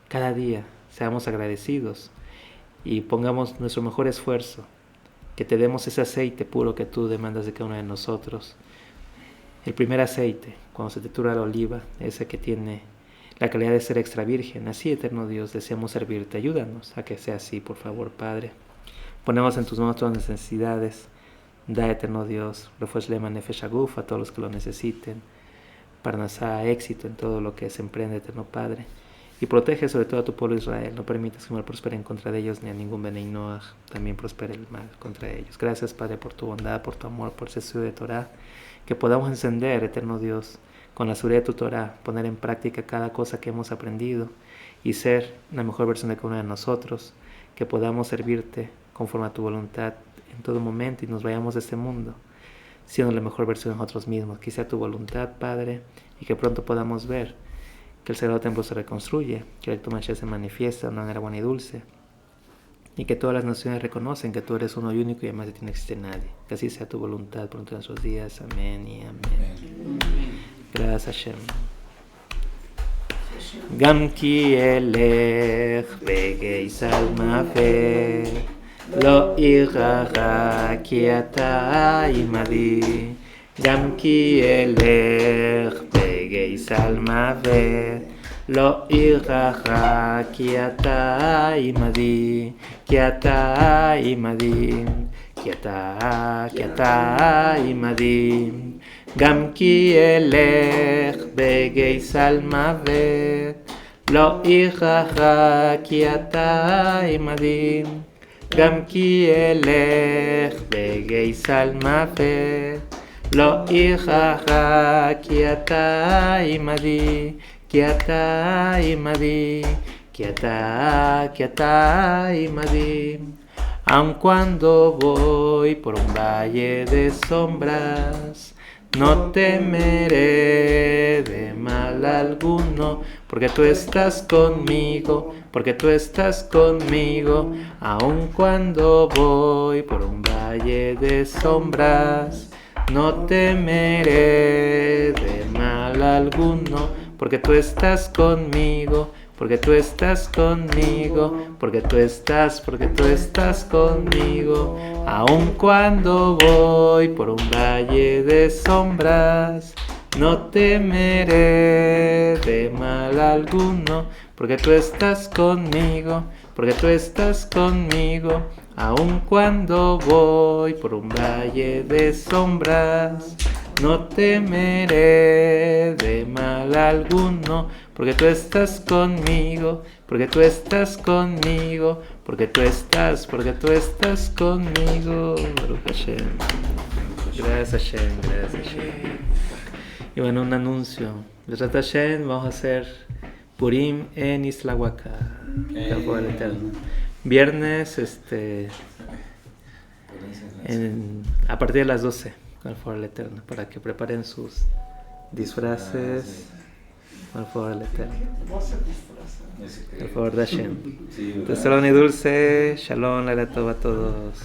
cada día seamos agradecidos y pongamos nuestro mejor esfuerzo, que te demos ese aceite puro que tú demandas de cada uno de nosotros. El primer aceite, cuando se tritura la oliva, ese que tiene la calidad de ser extra virgen. Así, eterno Dios, deseamos servirte. Ayúdanos a que sea así, por favor, Padre. Ponemos en tus manos todas las necesidades. Da, eterno Dios, refuerzo Lema Nefesh Aguf a todos los que lo necesiten. Parnasá, éxito en todo lo que se emprende, eterno Padre. Y protege sobre todo a tu pueblo Israel. No permitas que el mal prospere en contra de ellos, ni a ningún Benei Noach también prospere el mal contra ellos. Gracias, Padre, por tu bondad, por tu amor, por ese estudio de Torah. Que podamos encender, eterno Dios, con la seguridad de tu Torah, poner en práctica cada cosa que hemos aprendido y ser la mejor versión de cada uno de nosotros. Que podamos servirte conforme a tu voluntad en todo momento y nos vayamos de este mundo siendo la mejor versión de nosotros mismos. Que sea tu voluntad, Padre, y que pronto podamos ver que el Sagrado Templo se reconstruye, que el Mashiach se manifiesta de una manera buena y dulce, y que todas las naciones reconocen que tú eres uno y único y además de ti no existe nadie. Que así sea tu voluntad pronto en nuestros días. Amén y amén. Gracias, Hashem. Gam ki elech begeisal mafeh lo irara ki ata imadi. Gam ki elech begeisal mafeh lo irara ki ata imadi. Ki ata imadi. Ki ata imadi. Gam ki elech begeisal mafeh lo irara ki ata imadi. Gam ki elech begeisal mafeh lo irara ki ata imadi. Ki ata imadi. Ki ata imadi. Aun cuando voy por un valle de sombras, no temeré de mal alguno. alguno, porque tú estás conmigo, porque tú estás conmigo, aun cuando voy por un valle de sombras, no temeré de mal alguno, porque tú estás conmigo, porque tú estás conmigo, porque tú estás conmigo, aun cuando voy por un valle de sombras, no temeré de mal alguno, porque tú estás conmigo, porque tú estás conmigo, aun cuando voy por un valle de sombras, no temeré de mal alguno, porque tú estás conmigo, porque tú estás conmigo, porque tú estás conmigo. Baruch Hashem. Gracias Hashem, gracias Hashem. Y bueno, un anuncio. Besrat Hashem, vamos a hacer Purim en Islahuaca, Campo del Eterno. Viernes, a partir de las 12, con el favor del Eterno, para que preparen sus disfraces, con el favor del Eterno. El favor de Hashem. Tesoro y dulce, shalom, la a todos.